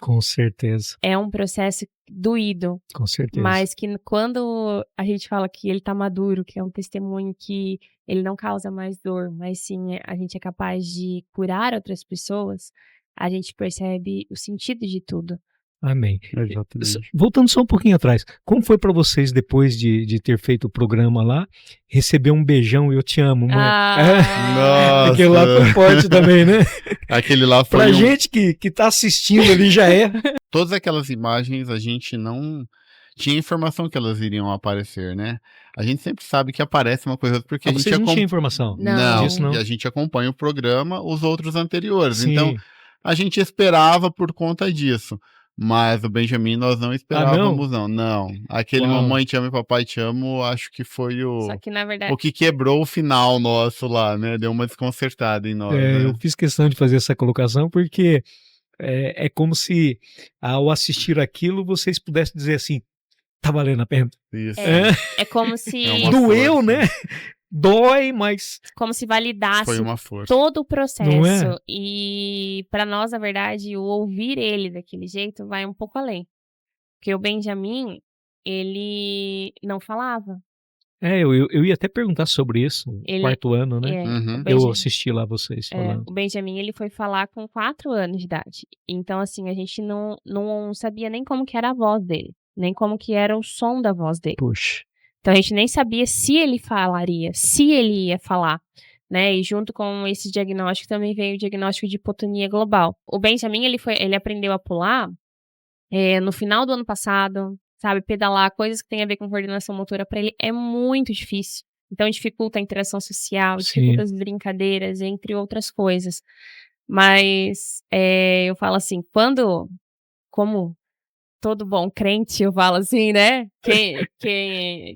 Speaker 1: Com certeza,
Speaker 2: É um processo doído,
Speaker 1: com certeza.
Speaker 2: mas que quando a gente fala que ele tá maduro, que é um testemunho que ele não causa mais dor, mas sim a gente é capaz de curar outras pessoas, a gente percebe o sentido de tudo.
Speaker 1: Amém.
Speaker 3: Exatamente.
Speaker 1: Voltando só um pouquinho atrás, como foi para vocês, depois de ter feito o programa lá, receber um beijão, eu te amo, mãe?
Speaker 3: Nossa.
Speaker 1: Aquele lá foi forte também, né?
Speaker 3: Aquele lá foi
Speaker 1: Pra gente que tá assistindo ali já é.
Speaker 3: Todas aquelas imagens a gente não tinha informação que elas iriam aparecer, né. A gente sempre sabe que aparece uma coisa porque a gente
Speaker 1: Vocês não tinham informação
Speaker 2: Não.
Speaker 1: disso, não?
Speaker 3: e a gente acompanha o programa, os outros anteriores,
Speaker 1: Sim.
Speaker 3: então a gente esperava por conta disso. Mas o Benjamin nós não esperávamos não. Não, aquele
Speaker 1: Uau.
Speaker 3: Mamãe Te Amo e Papai Te Amo, acho que foi
Speaker 2: Só que na verdade
Speaker 3: o que quebrou o final nosso lá, né, deu uma desconcertada em nós,
Speaker 1: Eu
Speaker 3: né.
Speaker 1: fiz questão de fazer essa colocação porque é como se, ao assistir aquilo, vocês pudessem dizer assim: "Tá valendo a pena".
Speaker 3: Isso.
Speaker 2: é como se
Speaker 3: É uma
Speaker 1: Doeu,
Speaker 3: força.
Speaker 1: né? Dói, mas
Speaker 2: como se validasse
Speaker 3: Foi uma força.
Speaker 2: todo o
Speaker 1: Não
Speaker 2: processo.
Speaker 1: é?
Speaker 2: E para nós, na verdade, o ouvir ele daquele jeito vai um pouco além. Porque o Benjamin, ele não falava.
Speaker 1: Eu ia até perguntar sobre isso, no
Speaker 2: Ele
Speaker 1: quarto ano, né?
Speaker 3: Uhum.
Speaker 1: Eu assisti lá vocês falando.
Speaker 2: O Benjamin, ele foi falar com 4 anos de idade. Então, assim, a gente não sabia nem como que era a voz dele, nem como que era o som da voz dele.
Speaker 1: Puxa,
Speaker 2: Então a gente nem sabia se ele falaria, se ele ia falar, né, e junto com esse diagnóstico também veio o diagnóstico de hipotonia global. O Benjamin, ele aprendeu a pular, no final do ano passado, sabe, pedalar, coisas que têm a ver com coordenação motora para ele é muito difícil. Então dificulta a interação social,
Speaker 1: Sim.
Speaker 2: dificulta as brincadeiras, entre outras coisas. Mas, eu falo assim, como todo bom crente, eu falo assim, né,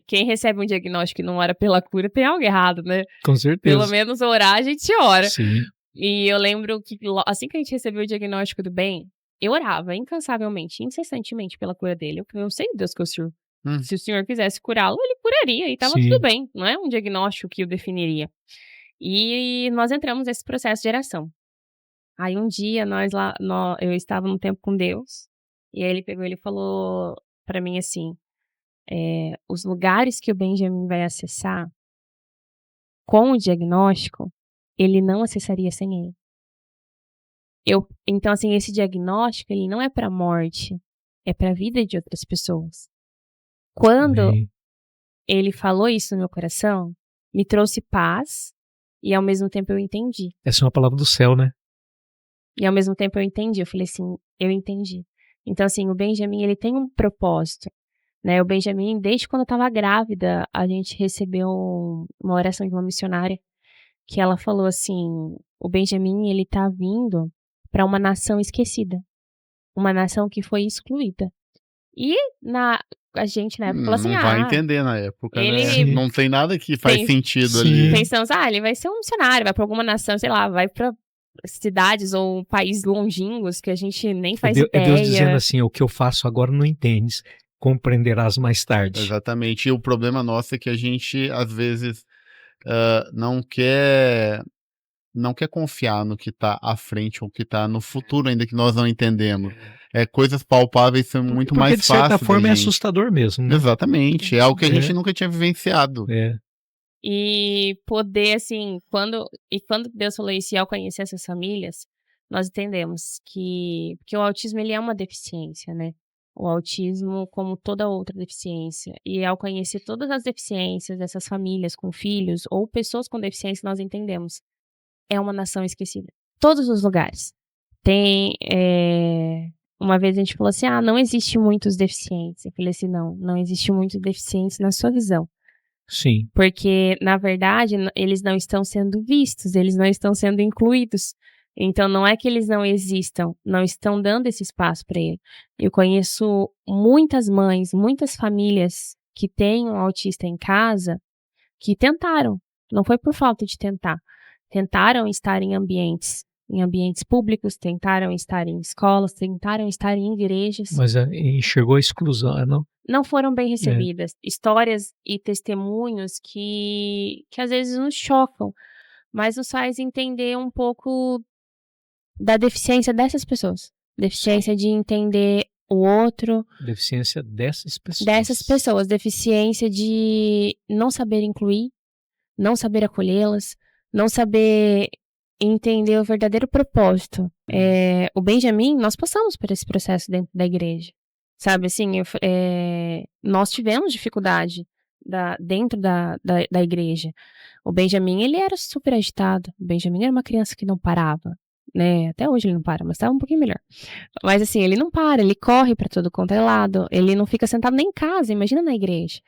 Speaker 2: quem recebe um diagnóstico e não ora pela cura, tem algo errado, né.
Speaker 1: com certeza.
Speaker 2: Pelo menos orar a gente ora.
Speaker 1: Sim.
Speaker 2: E eu lembro que assim que a gente recebeu o diagnóstico do Ben, eu orava incansavelmente, incessantemente pela cura dele. Eu sei, Deus, que eu sirvo. Se o Senhor quisesse curá-lo, ele curaria e estava
Speaker 1: Sim.
Speaker 2: tudo bem, não é um diagnóstico que o definiria. E nós entramos nesse processo de oração. Aí um dia eu estava num tempo com Deus, e aí ele falou pra mim assim, os lugares que o Benjamin vai acessar com o diagnóstico, ele não acessaria sem ele. Então, assim, esse diagnóstico, ele não é pra morte, é pra vida de outras pessoas. Quando
Speaker 1: Amém.
Speaker 2: ele falou isso no meu coração, me trouxe paz e ao mesmo tempo eu entendi.
Speaker 1: Essa é uma palavra do céu, né?
Speaker 2: E ao mesmo tempo eu entendi. Eu falei assim, eu entendi. Então, assim, o Benjamin, ele tem um propósito, né? O Benjamin, desde quando eu estava grávida, a gente recebeu uma oração de uma missionária que ela falou assim, o Benjamin, ele tá vindo para uma nação esquecida. Uma nação que foi excluída. E a gente na época falou assim,
Speaker 3: Não vai entender na época, né?
Speaker 2: ele
Speaker 3: Não tem nada que faz sentido ali.
Speaker 2: pensamos, ele vai ser um missionário, vai pra alguma nação, sei lá, vai pra cidades ou países longínquos que a gente nem faz
Speaker 1: É Deus dizendo
Speaker 2: ideia.
Speaker 1: assim, o que eu faço agora não entendes, compreenderás mais tarde.
Speaker 3: Exatamente. E o problema nosso é que a gente, às vezes, não quer confiar no que está à frente ou que está no futuro ainda que nós não entendemos. Coisas palpáveis são muito
Speaker 1: Porque
Speaker 3: mais
Speaker 1: de certa
Speaker 3: fáceis da
Speaker 1: forma é
Speaker 3: gente.
Speaker 1: assustador mesmo, né?
Speaker 3: Exatamente. É algo que a gente nunca tinha vivenciado.
Speaker 2: E poder, assim, quando Deus falou isso e ao conhecer essas famílias, nós entendemos que o autismo, ele é uma deficiência, né? O autismo, como toda outra deficiência. E ao conhecer todas as deficiências dessas famílias com filhos ou pessoas com deficiência, nós entendemos. É uma nação esquecida. Todos os lugares. Tem, uma vez a gente falou assim, não existe muitos deficientes. Eu falei assim, não existe muitos deficientes na sua visão.
Speaker 1: Sim.
Speaker 2: Porque, na verdade, eles não estão sendo vistos, eles não estão sendo incluídos. Então, não é que eles não existam, não estão dando esse espaço para ele. Eu conheço muitas mães, muitas famílias que têm um autista em casa que tentaram, não foi por falta de tentar. Tentaram estar em ambientes públicos, tentaram estar em escolas, tentaram estar em igrejas.
Speaker 1: Mas enxergou a exclusão, não?
Speaker 2: Não foram bem recebidas. Histórias e testemunhos que às vezes nos chocam, mas nos faz entender um pouco da deficiência dessas pessoas. Deficiência de entender o outro.
Speaker 1: Deficiência dessas pessoas.
Speaker 2: Deficiência de não saber incluir, não saber acolhê-las, não saber entender o verdadeiro propósito. O Benjamin, nós passamos por esse processo dentro da igreja. Sabe, assim, nós tivemos dificuldade dentro da igreja. O Benjamin, ele era super agitado. O Benjamin era uma criança que não parava, né? Até hoje ele não para, mas tá um pouquinho melhor. Mas assim, ele não para, ele corre pra todo quanto é lado. Ele não fica sentado nem em casa, imagina na igreja.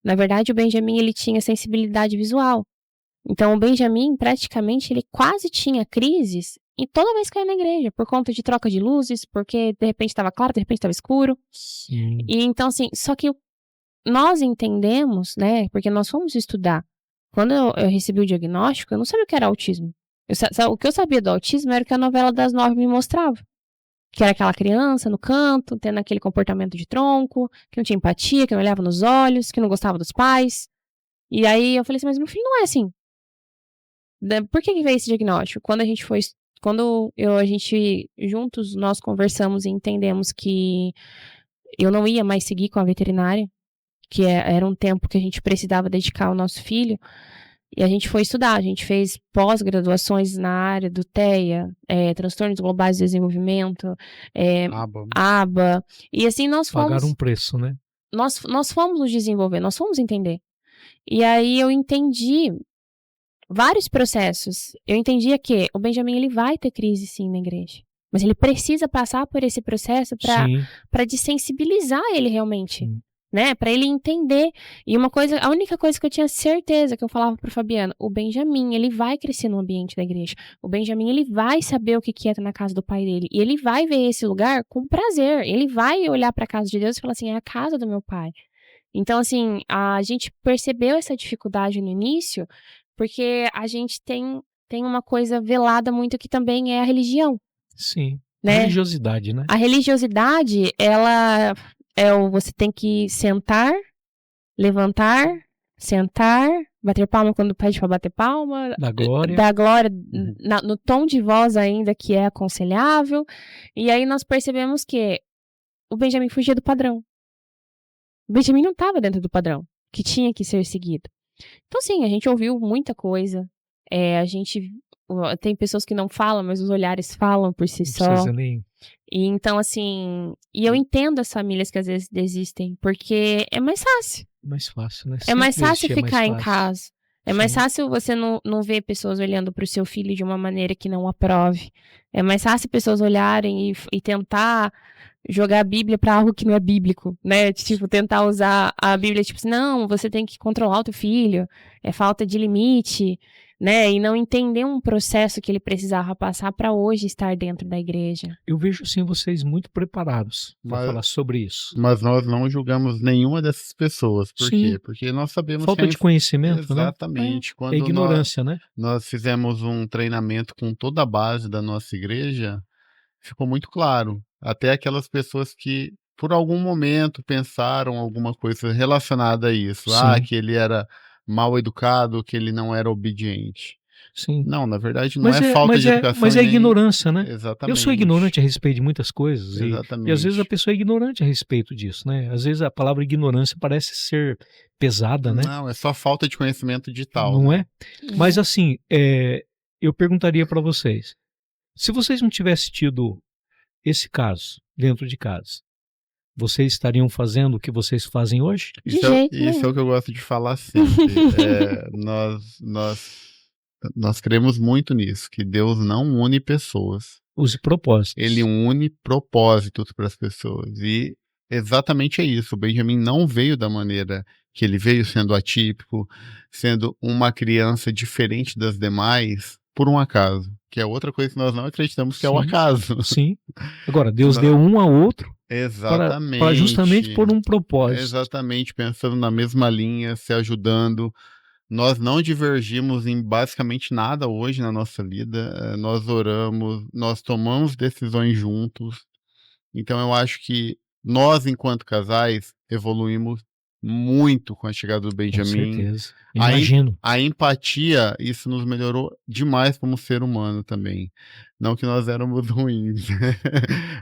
Speaker 2: Na verdade, o Benjamin, ele tinha sensibilidade visual. Então, o Benjamin, praticamente, ele quase tinha crises e toda vez que ia na igreja, por conta de troca de luzes, porque de repente estava claro, de repente estava escuro.
Speaker 1: Sim.
Speaker 2: E então, assim, só que nós entendemos, né, porque nós fomos estudar. Quando eu recebi o diagnóstico, eu não sabia o que era autismo. O que eu sabia do autismo era o que a novela das 9 me mostrava. Que era aquela criança no canto, tendo aquele comportamento de tronco, que não tinha empatia, que não olhava nos olhos, que não gostava dos pais. E aí eu falei assim, mas meu filho não é assim. Por que veio esse diagnóstico? Quando a gente juntos, nós conversamos e entendemos que eu não ia mais seguir com a veterinária, que era um tempo que a gente precisava dedicar ao nosso filho, e a gente foi estudar, a gente fez pós-graduações na área do TEA, transtornos globais de desenvolvimento, ABA, e assim nós fomos...
Speaker 1: Pagaram um preço, né?
Speaker 2: Nós fomos nos desenvolver, nós fomos entender. E aí eu entendi vários processos. Eu entendia que o Benjamin, ele vai ter crise sim na igreja. Mas ele precisa passar por esse processo para desensibilizar ele realmente.
Speaker 1: Sim.
Speaker 2: Né? Para ele entender. E a única coisa que eu tinha certeza que eu falava pro Fabiano, o Benjamin, ele vai crescer no ambiente da igreja. O Benjamin, ele vai saber o que é estar na casa do pai dele. E ele vai ver esse lugar com prazer. Ele vai olhar para a casa de Deus e falar assim, é a casa do meu pai. Então, assim, a gente percebeu essa dificuldade no início, porque a gente tem uma coisa velada muito que também é a religião.
Speaker 1: Sim,
Speaker 2: né?
Speaker 1: A religiosidade, né?
Speaker 2: A religiosidade, você tem que sentar, levantar, sentar, bater palma quando pede pra bater palma,
Speaker 1: Da glória.
Speaker 2: dar glória
Speaker 3: Uhum.
Speaker 2: no tom de voz ainda que é aconselhável. E aí nós percebemos que o Benjamin fugia do padrão. O Benjamin não estava dentro do padrão que tinha que ser seguido. Então, sim, a gente ouviu muita coisa. Tem pessoas que não falam, mas os olhares falam por si
Speaker 1: Não
Speaker 2: só.
Speaker 1: precisa nem...
Speaker 2: E então, assim, eu entendo as famílias que às vezes desistem, porque é mais fácil.
Speaker 1: Mais fácil, né?
Speaker 2: É mais
Speaker 1: Sempre
Speaker 2: fácil
Speaker 1: existia
Speaker 2: ficar
Speaker 1: mais
Speaker 2: em
Speaker 1: fácil.
Speaker 2: casa. É mais
Speaker 1: Sim.
Speaker 2: fácil você não ver pessoas olhando para o seu filho de uma maneira que não aprove. É mais fácil pessoas olharem e tentar jogar a Bíblia para algo que não é bíblico, né? Tipo, tentar usar a Bíblia, tipo assim, não, você tem que controlar o teu filho, é falta de limite, né? E não entender um processo que ele precisava passar para hoje estar dentro da igreja.
Speaker 1: Eu vejo, assim, vocês muito preparados para
Speaker 3: Mas-
Speaker 1: falar sobre isso.
Speaker 3: Mas nós não julgamos nenhuma dessas pessoas. Por
Speaker 1: Sim.
Speaker 3: quê? Porque nós sabemos
Speaker 1: Falta
Speaker 3: que
Speaker 1: de conhecimento, né?
Speaker 3: Exatamente.
Speaker 1: É
Speaker 3: Quando
Speaker 1: ignorância, né?
Speaker 3: nós fizemos um treinamento com toda a base da nossa igreja, ficou muito claro. Até aquelas pessoas que, por algum momento, pensaram alguma coisa relacionada a isso.
Speaker 1: Sim.
Speaker 3: Que ele era mal educado, que ele não era obediente.
Speaker 1: Sim.
Speaker 3: Não, na verdade, não
Speaker 1: Mas
Speaker 3: é falta de educação.
Speaker 1: mas
Speaker 3: e
Speaker 1: é
Speaker 3: nem-
Speaker 1: ignorância, né?
Speaker 3: Exatamente.
Speaker 1: Eu sou ignorante a respeito de muitas coisas. E às vezes a
Speaker 3: Exatamente.
Speaker 1: pessoa é ignorante a respeito disso, né? Às vezes a palavra ignorância parece ser pesada, né?
Speaker 3: Não, é só falta de conhecimento digital.
Speaker 1: Não
Speaker 3: né?
Speaker 1: é? Mas assim, eu perguntaria para vocês, se vocês não tivessem tido esse caso dentro de casa, vocês estariam fazendo o que vocês fazem hoje?
Speaker 2: De
Speaker 3: Isso
Speaker 2: jeito
Speaker 3: é
Speaker 2: nenhum.
Speaker 3: o que eu gosto de falar sempre. Nós cremos muito nisso, que Deus não une pessoas.
Speaker 1: Use propósitos.
Speaker 3: Ele une propósitos para as pessoas. E exatamente é isso. O Benjamin não veio da maneira que ele veio, sendo atípico, sendo uma criança diferente das demais, por um acaso. Que é outra coisa que nós não acreditamos que é o
Speaker 1: Sim.
Speaker 3: acaso.
Speaker 1: Sim. Agora, Deus
Speaker 3: Não.
Speaker 1: deu um ao outro
Speaker 3: Exatamente.
Speaker 1: para justamente por um propósito.
Speaker 3: Exatamente, pensando na mesma linha, se ajudando. Nós não divergimos em basicamente nada hoje na nossa vida. Nós oramos, nós tomamos decisões juntos. Então eu acho que nós, enquanto casais, evoluímos muito com a chegada do
Speaker 1: Com
Speaker 3: Benjamin.
Speaker 1: certeza.
Speaker 3: A
Speaker 1: Imagino.
Speaker 3: A empatia, isso nos melhorou demais como ser humano também. Não que nós éramos ruins,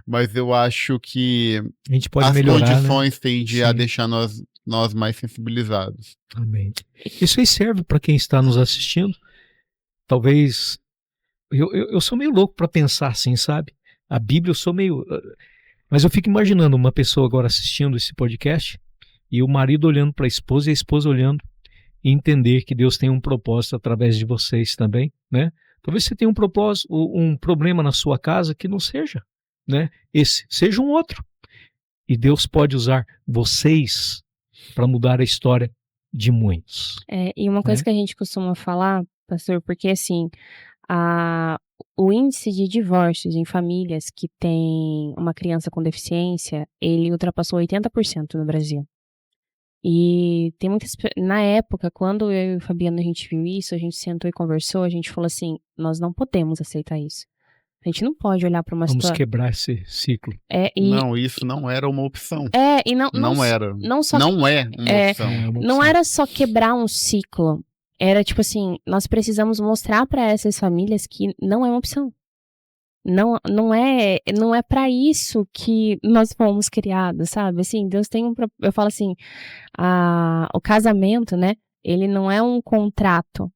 Speaker 3: mas eu acho que
Speaker 1: A gente pode
Speaker 3: as
Speaker 1: melhorar, né?
Speaker 3: condições tendem a
Speaker 1: Sim.
Speaker 3: deixar nós mais sensibilizados.
Speaker 1: Amém. Isso aí serve para quem está nos assistindo. Talvez eu sou meio louco para pensar assim, sabe? A Bíblia eu sou meio, mas eu fico imaginando uma pessoa agora assistindo esse podcast e o marido olhando para a esposa e a esposa olhando e entender que Deus tem um propósito através de vocês também, né? Talvez você tenha um propósito, um problema na sua casa que não seja, né? Esse, seja um outro. E Deus pode usar vocês para mudar a história de muitos.
Speaker 2: E uma coisa que a gente costuma falar, pastor, porque assim, o índice de divórcios em famílias que têm uma criança com deficiência, ele ultrapassou 80% no Brasil. E tem na época, quando eu e o Fabiano a gente viu isso, a gente sentou e conversou, a gente falou assim, nós não podemos aceitar isso. A gente não pode olhar para uma
Speaker 1: Vamos
Speaker 2: situação...
Speaker 1: quebrar esse ciclo.
Speaker 3: Não, isso não era uma opção.
Speaker 2: E
Speaker 3: Não era.
Speaker 2: Não só
Speaker 3: Não é uma opção.
Speaker 2: não era só quebrar um ciclo. Era tipo assim, nós precisamos mostrar para essas famílias que não é uma opção. Não é para isso que nós fomos criados, sabe? Assim, Deus tem eu falo assim, o casamento, né? Ele não é um contrato.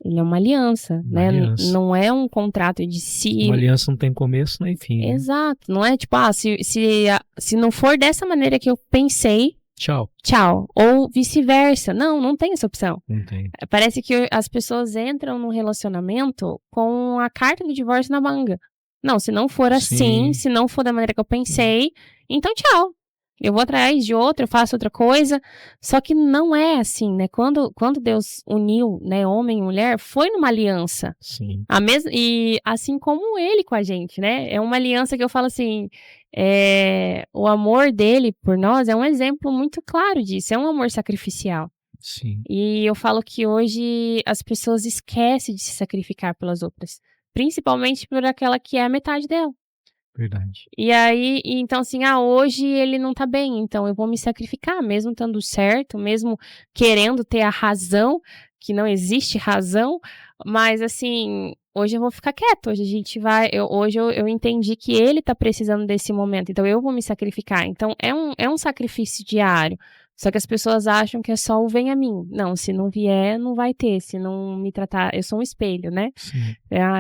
Speaker 2: Ele é uma aliança, né?
Speaker 1: Aliança.
Speaker 2: Não é um contrato de
Speaker 1: Uma aliança não tem começo nem fim. Né?
Speaker 2: Exato. Não é tipo, se não for dessa maneira que eu pensei,
Speaker 1: tchau.
Speaker 2: Ou vice-versa. Não tem essa opção.
Speaker 1: Não tem.
Speaker 2: Parece que as pessoas entram num relacionamento com a carta do divórcio na manga. Não, se não for assim, se não for da maneira que eu pensei, então tchau. Eu vou atrás de outro, eu faço outra coisa. Só que não é assim, né? Quando Deus uniu, né, homem e mulher, foi numa aliança.
Speaker 1: Sim.
Speaker 2: E assim como ele com a gente, né? É uma aliança que eu falo assim, o amor dele por nós é um exemplo muito claro disso. É um amor sacrificial.
Speaker 1: Sim.
Speaker 2: E eu falo que hoje as pessoas esquecem de se sacrificar pelas outras. Principalmente por aquela que é a metade dela.
Speaker 1: Verdade.
Speaker 2: E aí, então assim, hoje ele não tá bem, então eu vou me sacrificar, mesmo estando certo, mesmo querendo ter a razão, que não existe razão, mas assim, hoje eu vou ficar quieto, hoje a gente vai, hoje eu entendi que ele tá precisando desse momento, então eu vou me sacrificar. Então é um sacrifício diário. Só que as pessoas acham que é só o vem a mim. Não, se não vier, não vai ter. Se não me tratar, eu sou um espelho, né?
Speaker 1: Sim.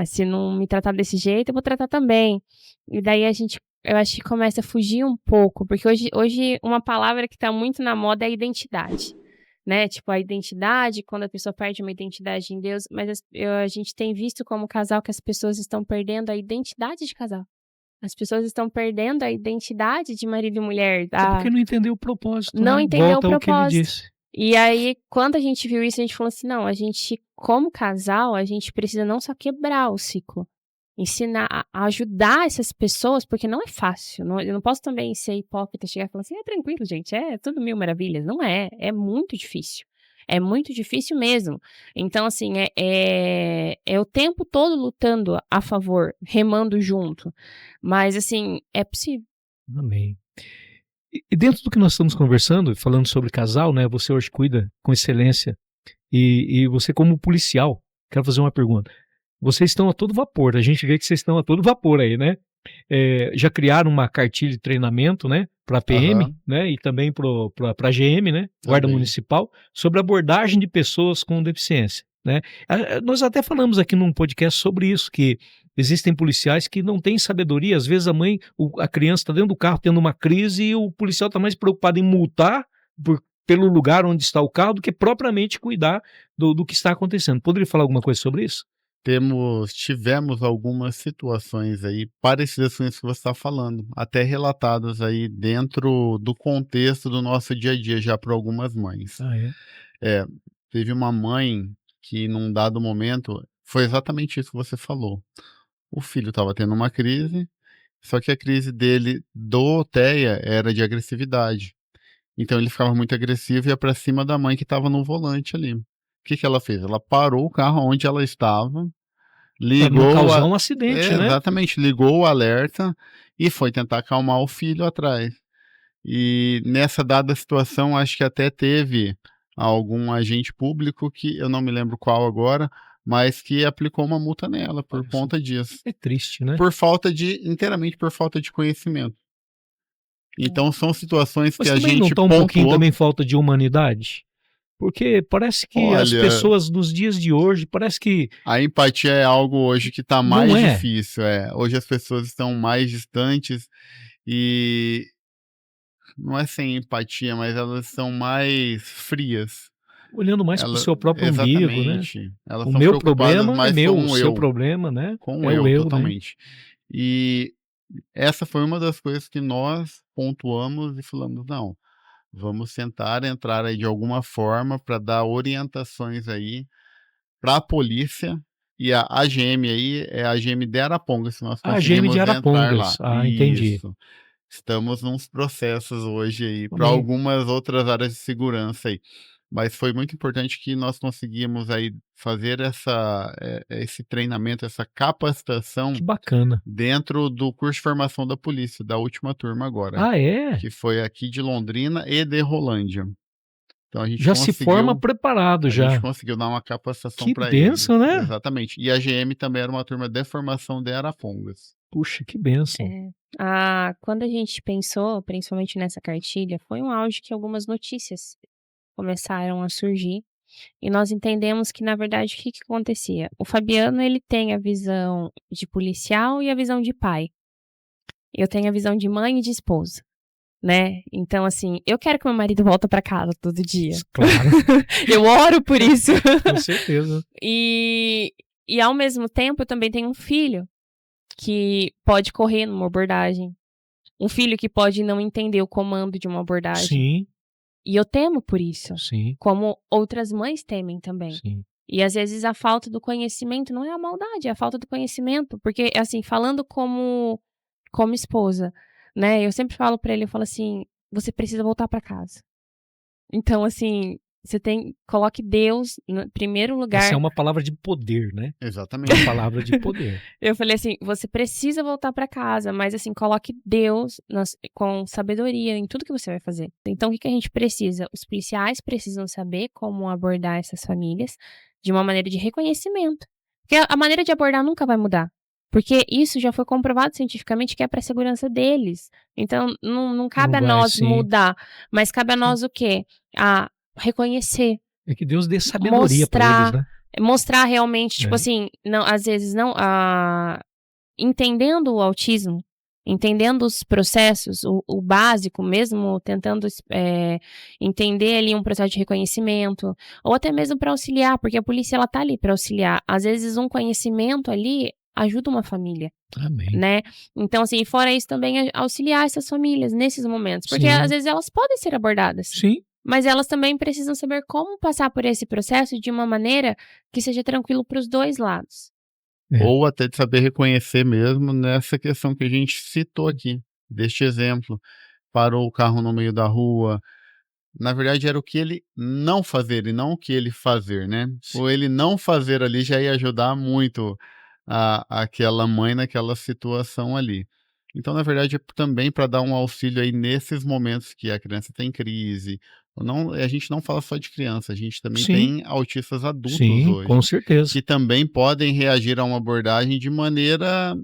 Speaker 2: Se não me tratar desse jeito, eu vou tratar também. E daí eu acho que começa a fugir um pouco, porque hoje uma palavra que tá muito na moda é a identidade, né? Tipo, a identidade, quando a pessoa perde uma identidade em Deus, mas a gente tem visto como casal que as pessoas estão perdendo a identidade de casal. As pessoas estão perdendo a identidade de marido e mulher.
Speaker 1: É porque não entendeu o propósito,
Speaker 2: Não
Speaker 1: né?
Speaker 2: entendeu
Speaker 1: Volta
Speaker 2: o
Speaker 1: ao que ele
Speaker 2: propósito.
Speaker 1: disse.
Speaker 2: E aí, quando a gente viu isso, a gente falou assim, não, a gente, como casal, a gente precisa não só quebrar o ciclo, ensinar, a ajudar essas pessoas, porque não é fácil. Eu não posso também ser hipócrita, chegar e falar assim, é tranquilo, gente, é tudo mil maravilhas. Não é muito difícil. É muito difícil mesmo. Então, assim, é o tempo todo lutando a favor, remando junto. Mas, assim, é possível.
Speaker 1: Amém. E dentro do que nós estamos conversando, falando sobre casal, né? Você hoje cuida com excelência. E você como policial, quero fazer uma pergunta. Vocês estão a todo vapor, a gente vê que vocês estão a todo vapor aí, né? Já criaram uma cartilha de treinamento, né? Para a PM,
Speaker 3: Aham,
Speaker 1: né? E também para a GM, né? Guarda
Speaker 3: também.
Speaker 1: Municipal, sobre abordagem de pessoas com deficiência, né? Nós até falamos aqui num podcast sobre isso, que existem policiais que não têm sabedoria. Às vezes a criança está dentro do carro tendo uma crise e o policial está mais preocupado em multar pelo lugar onde está o carro do que propriamente cuidar do que está acontecendo. Poderia falar alguma coisa sobre isso?
Speaker 3: Tivemos algumas situações aí parecidas com isso que você está falando, até relatadas aí dentro do contexto do nosso dia a dia já por algumas mães.
Speaker 1: Ah, é?
Speaker 3: É, teve uma mãe que num dado momento foi exatamente isso que você falou. O filho estava tendo uma crise, só que a crise dele do TEA era de agressividade. Então ele ficava muito agressivo e ia para cima da mãe que estava no volante ali. O que que ela fez? Ela parou o carro onde ela estava,
Speaker 1: Para não
Speaker 3: ligou
Speaker 1: causar
Speaker 3: a
Speaker 1: um acidente, né?
Speaker 3: exatamente, ligou o alerta e foi tentar acalmar o filho atrás. E nessa dada situação, acho que até teve algum agente público que eu não me lembro qual agora, mas que aplicou uma multa nela por
Speaker 1: Olha só,
Speaker 3: conta disso.
Speaker 1: é triste, né?
Speaker 3: Inteiramente por falta de conhecimento. Então são situações que
Speaker 1: Mas
Speaker 3: a
Speaker 1: também não
Speaker 3: gente
Speaker 1: está um pouquinho
Speaker 3: pontuou.
Speaker 1: também falta de humanidade? Porque parece que as
Speaker 3: Olha,
Speaker 1: pessoas nos dias de hoje, parece que
Speaker 3: a empatia é algo hoje que está
Speaker 1: não
Speaker 3: mais
Speaker 1: é.
Speaker 3: difícil, hoje as pessoas estão mais distantes e não é sem empatia, mas elas são mais frias.
Speaker 1: Olhando mais para o
Speaker 3: Ela
Speaker 1: seu próprio umbigo, né?
Speaker 3: exatamente. Elas
Speaker 1: O
Speaker 3: são
Speaker 1: meu
Speaker 3: preocupadas
Speaker 1: problema é
Speaker 3: mais
Speaker 1: meu,
Speaker 3: com
Speaker 1: o
Speaker 3: o
Speaker 1: seu
Speaker 3: eu,
Speaker 1: problema, né, é o eu, né?
Speaker 3: totalmente. E essa foi uma das coisas que nós pontuamos e falamos: "Não, vamos tentar entrar aí de alguma forma para dar orientações aí para a polícia", e a AGM aí é a AGM de Arapongas, se nós
Speaker 1: Ah, GM de
Speaker 3: conseguimos entrar lá.
Speaker 1: Arapongas. Ah, entendi.
Speaker 3: Isso. Estamos nos processos hoje aí para
Speaker 1: Amém.
Speaker 3: algumas outras áreas de segurança aí. Mas foi muito importante que nós conseguimos aí fazer esse treinamento, essa capacitação
Speaker 1: Que bacana.
Speaker 3: dentro do curso de formação da polícia, da última turma agora,
Speaker 1: Ah, é?
Speaker 3: que foi aqui de Londrina e de Rolândia. Então
Speaker 1: Já se forma preparado
Speaker 3: a gente
Speaker 1: já.
Speaker 3: conseguiu dar uma capacitação
Speaker 1: Que
Speaker 3: para eles.
Speaker 1: bênção, né?
Speaker 3: Exatamente. E a GM também era uma turma de formação de Arapongas.
Speaker 1: Puxa, que bênção.
Speaker 2: Quando a gente pensou, principalmente nessa cartilha, foi um auge que algumas notícias começaram a surgir e nós entendemos que, na verdade, o que acontecia? O Fabiano, ele tem a visão de policial e a visão de pai. Eu tenho a visão de mãe e de esposa, né? Então, assim, eu quero que meu marido volte para casa todo dia.
Speaker 1: Claro,
Speaker 2: Eu oro por isso.
Speaker 1: com certeza.
Speaker 2: E ao mesmo tempo, eu também tenho um filho que pode correr numa abordagem. Um filho que pode não entender o comando de uma abordagem.
Speaker 1: Sim,
Speaker 2: E eu temo por isso,
Speaker 1: sim,
Speaker 2: como outras mães temem também.
Speaker 1: sim.
Speaker 2: E às vezes a falta do conhecimento não é a maldade, é a falta do conhecimento. Porque, assim, falando como esposa, né? Eu sempre falo pra ele, eu falo assim, você precisa voltar pra casa. Então, assim, coloque Deus no primeiro
Speaker 1: Essa
Speaker 2: lugar.
Speaker 1: é uma palavra de poder, né?
Speaker 3: Exatamente.
Speaker 1: Uma palavra de poder.
Speaker 2: Eu falei assim, você precisa voltar para casa, mas assim, coloque Deus com sabedoria em tudo que você vai fazer. Então, o que a gente precisa? Os policiais precisam saber como abordar essas famílias de uma maneira de reconhecimento. Porque a maneira de abordar nunca vai mudar. Porque isso já foi comprovado cientificamente que é para a segurança deles. Então, não cabe a nós mudar, mas cabe a nós o quê? A reconhecer.
Speaker 1: É que Deus dê sabedoria para eles, né?
Speaker 2: Mostrar realmente, tipo assim, não, às vezes não, entendendo o autismo, entendendo os processos, o básico mesmo, tentando entender ali um processo de reconhecimento, ou até mesmo para auxiliar, porque a polícia ela tá ali para auxiliar. Às vezes um conhecimento ali ajuda uma família.
Speaker 1: Amém.
Speaker 2: Né? Então, assim, fora isso também auxiliar essas famílias nesses momentos, porque
Speaker 1: Sim.
Speaker 2: às vezes elas podem ser abordadas.
Speaker 1: Sim.
Speaker 2: Mas elas também precisam saber como passar por esse processo de uma maneira que seja tranquilo para os dois lados.
Speaker 3: Ou até de saber reconhecer mesmo nessa questão que a gente citou aqui, deste exemplo. Parou o carro no meio da rua. Na verdade, era o que ele não fazer e não o que ele fazer, né? O ele não fazer ali já ia ajudar muito aquela mãe naquela situação ali. Então, na verdade, é também para dar um auxílio aí nesses momentos que a criança tem crise. Não, a gente não fala só de criança, a gente também tem autistas adultos hoje.
Speaker 1: Com certeza.
Speaker 3: Que também podem reagir a uma abordagem de maneira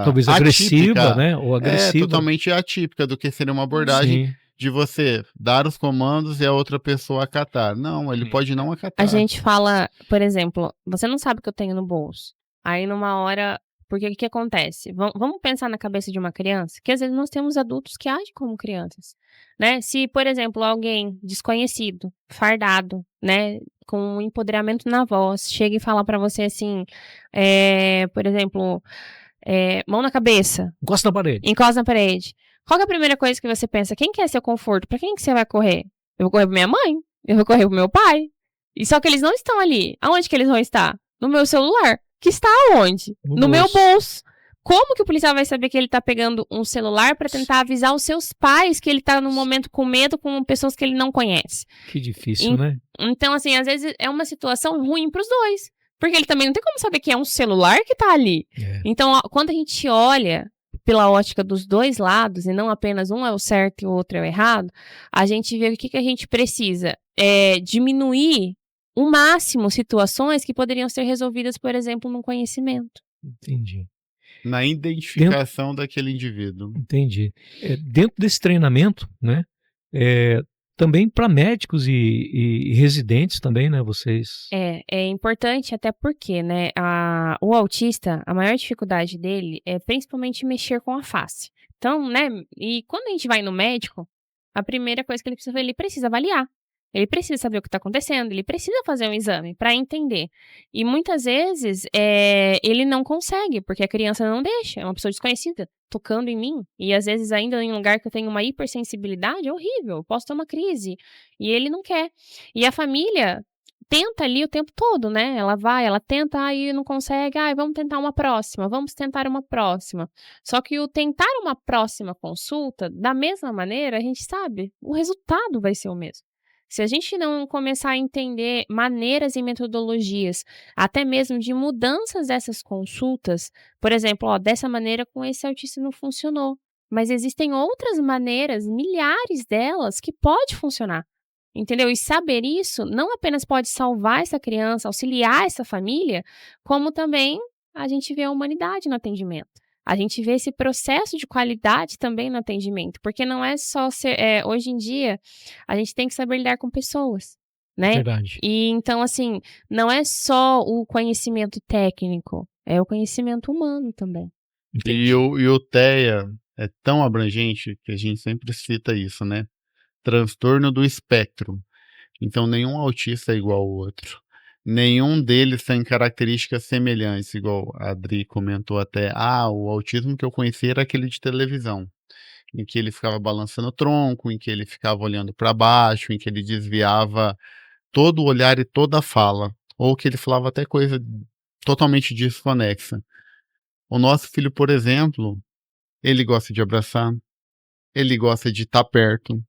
Speaker 1: talvez
Speaker 3: atípica,
Speaker 1: agressiva, né? Ou agressiva.
Speaker 3: Totalmente atípica do que seria uma abordagem de você dar os comandos e a outra pessoa acatar. Não, ele pode não acatar.
Speaker 2: A gente fala, por exemplo, você não sabe o que eu tenho no bolso. Aí numa hora, porque o que acontece? Vamos pensar na cabeça de uma criança, que às vezes nós temos adultos que agem como crianças, né? Se, por exemplo, alguém desconhecido, fardado, né, com um empoderamento na voz, chega e fala pra você assim, por exemplo, mão na cabeça.
Speaker 1: Encosta na parede.
Speaker 2: Encosta na parede. Qual que é a primeira coisa que você pensa? Quem quer seu conforto? Pra quem que você vai correr? Eu vou correr pra minha mãe? Eu vou correr pro meu pai? E só que eles não estão ali. Aonde que eles vão estar? No meu celular. Que está aonde? No meu bolso. Como que o policial vai saber que ele tá pegando um celular pra tentar avisar os seus pais que ele tá no momento com medo com pessoas que ele não conhece?
Speaker 1: Que difícil, né?
Speaker 2: Então, assim, às vezes é uma situação ruim pros dois. Porque ele também não tem como saber que é um celular que tá ali. Então, quando a gente olha pela ótica dos dois lados, e não apenas um é o certo e o outro é o errado, a gente vê o que a gente precisa. Diminuir o máximo situações que poderiam ser resolvidas, por exemplo, num conhecimento.
Speaker 1: Entendi.
Speaker 3: Na identificação daquele indivíduo.
Speaker 1: Entendi. Dentro desse treinamento, né? Também para médicos e residentes também, né? Vocês.
Speaker 2: É importante até porque, né? O autista, a maior dificuldade dele é principalmente mexer com a face. Então, né? E quando a gente vai no médico, a primeira coisa que ele precisa fazer, ele precisa avaliar. Ele precisa saber o que está acontecendo, ele precisa fazer um exame para entender. E muitas vezes ele não consegue, porque a criança não deixa, é uma pessoa desconhecida tocando em mim. E às vezes ainda em um lugar que eu tenho uma hipersensibilidade, é horrível, eu posso ter uma crise. E ele não quer. E a família tenta ali o tempo todo, né? Ela tenta, aí não consegue, vamos tentar uma próxima, vamos tentar uma próxima. Só que o tentar uma próxima consulta, da mesma maneira, a gente sabe, o resultado vai ser o mesmo. Se a gente não começar a entender maneiras e metodologias, até mesmo de mudanças dessas consultas, por exemplo, dessa maneira com esse autista não funcionou, mas existem outras maneiras, milhares delas, que pode funcionar, entendeu? E saber isso não apenas pode salvar essa criança, auxiliar essa família, como também a gente vê a humanidade no atendimento. A gente vê esse processo de qualidade também no atendimento, porque não é só hoje em dia, a gente tem que saber lidar com pessoas, né?
Speaker 1: Verdade.
Speaker 2: E então, assim, não é só o conhecimento técnico, é o conhecimento humano também.
Speaker 3: E o TEA é tão abrangente que a gente sempre cita isso, né? Transtorno do espectro. Então, nenhum autista é igual ao outro. Nenhum deles tem características semelhantes, igual a Adri comentou até. O autismo que eu conheci era aquele de televisão, em que ele ficava balançando o tronco, em que ele ficava olhando para baixo, em que ele desviava todo o olhar e toda a fala, ou que ele falava até coisa totalmente desconexa. O nosso filho, por exemplo, ele gosta de abraçar, ele gosta de estar perto.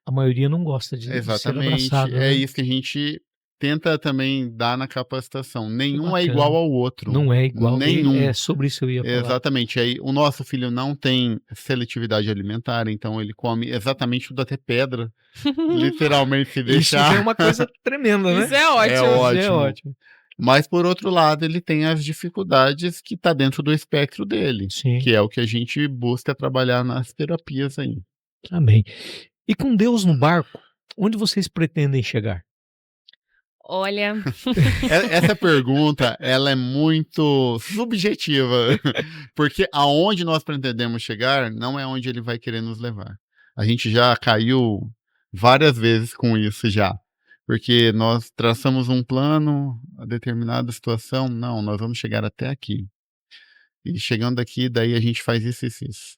Speaker 1: A maioria não gosta de ser
Speaker 3: Exatamente.
Speaker 1: abraçado,
Speaker 3: É
Speaker 1: né?
Speaker 3: isso que a gente tenta também dar na capacitação. Nenhum é
Speaker 1: bacana.
Speaker 3: igual ao outro.
Speaker 1: Não é igual.
Speaker 3: Nenhum.
Speaker 1: É sobre isso que eu ia falar.
Speaker 3: Exatamente. Aí o nosso filho não tem seletividade alimentar, então ele come exatamente tudo, até pedra. Literalmente, se
Speaker 1: Isso
Speaker 3: deixar.
Speaker 1: já é uma coisa tremenda, né?
Speaker 2: Isso é ótimo.
Speaker 3: É ótimo.
Speaker 1: Isso é ótimo.
Speaker 3: Mas, por outro lado, ele tem as dificuldades que tá dentro do espectro dele,
Speaker 1: Sim.
Speaker 3: que é o que a gente busca trabalhar nas terapias aí.
Speaker 1: Amém. E com Deus no barco, onde vocês pretendem chegar?
Speaker 2: Olha,
Speaker 3: Essa pergunta, ela é muito subjetiva, porque aonde nós pretendemos chegar não é onde ele vai querer nos levar. A gente já caiu várias vezes com isso já, porque nós traçamos um plano, a determinada situação, não, nós vamos chegar até aqui. E chegando aqui, daí a gente faz isso, isso, isso.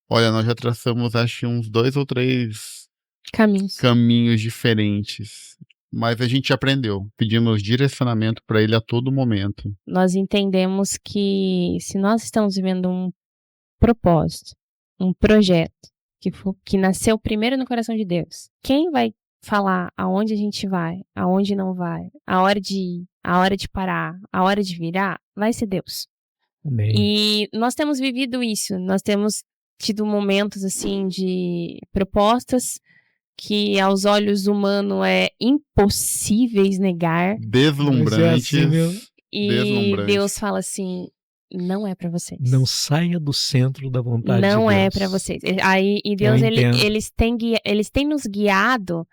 Speaker 3: Olha, nós já traçamos, acho que uns 2 ou 3
Speaker 2: caminhos.
Speaker 3: caminhos diferentes, mas a gente aprendeu, pedimos direcionamento para ele a todo momento.
Speaker 2: Nós entendemos que se nós estamos vivendo um propósito, um projeto que nasceu primeiro no coração de Deus, quem vai falar aonde a gente vai, aonde não vai, a hora de ir, a hora de parar, a hora de virar, vai ser Deus.
Speaker 1: Amém.
Speaker 2: E nós temos vivido isso, nós temos tido momentos assim de propostas que aos olhos humanos é impossíveis negar.
Speaker 3: Deslumbrantes.
Speaker 1: Mas é assim mesmo.
Speaker 2: E
Speaker 3: Deslumbrantes.
Speaker 2: Deus fala assim, não é pra vocês.
Speaker 1: Não saia do centro da vontade de Deus.
Speaker 2: Não é pra vocês. Aí, e Deus,
Speaker 1: Eu entendo.
Speaker 2: eles têm nos guiado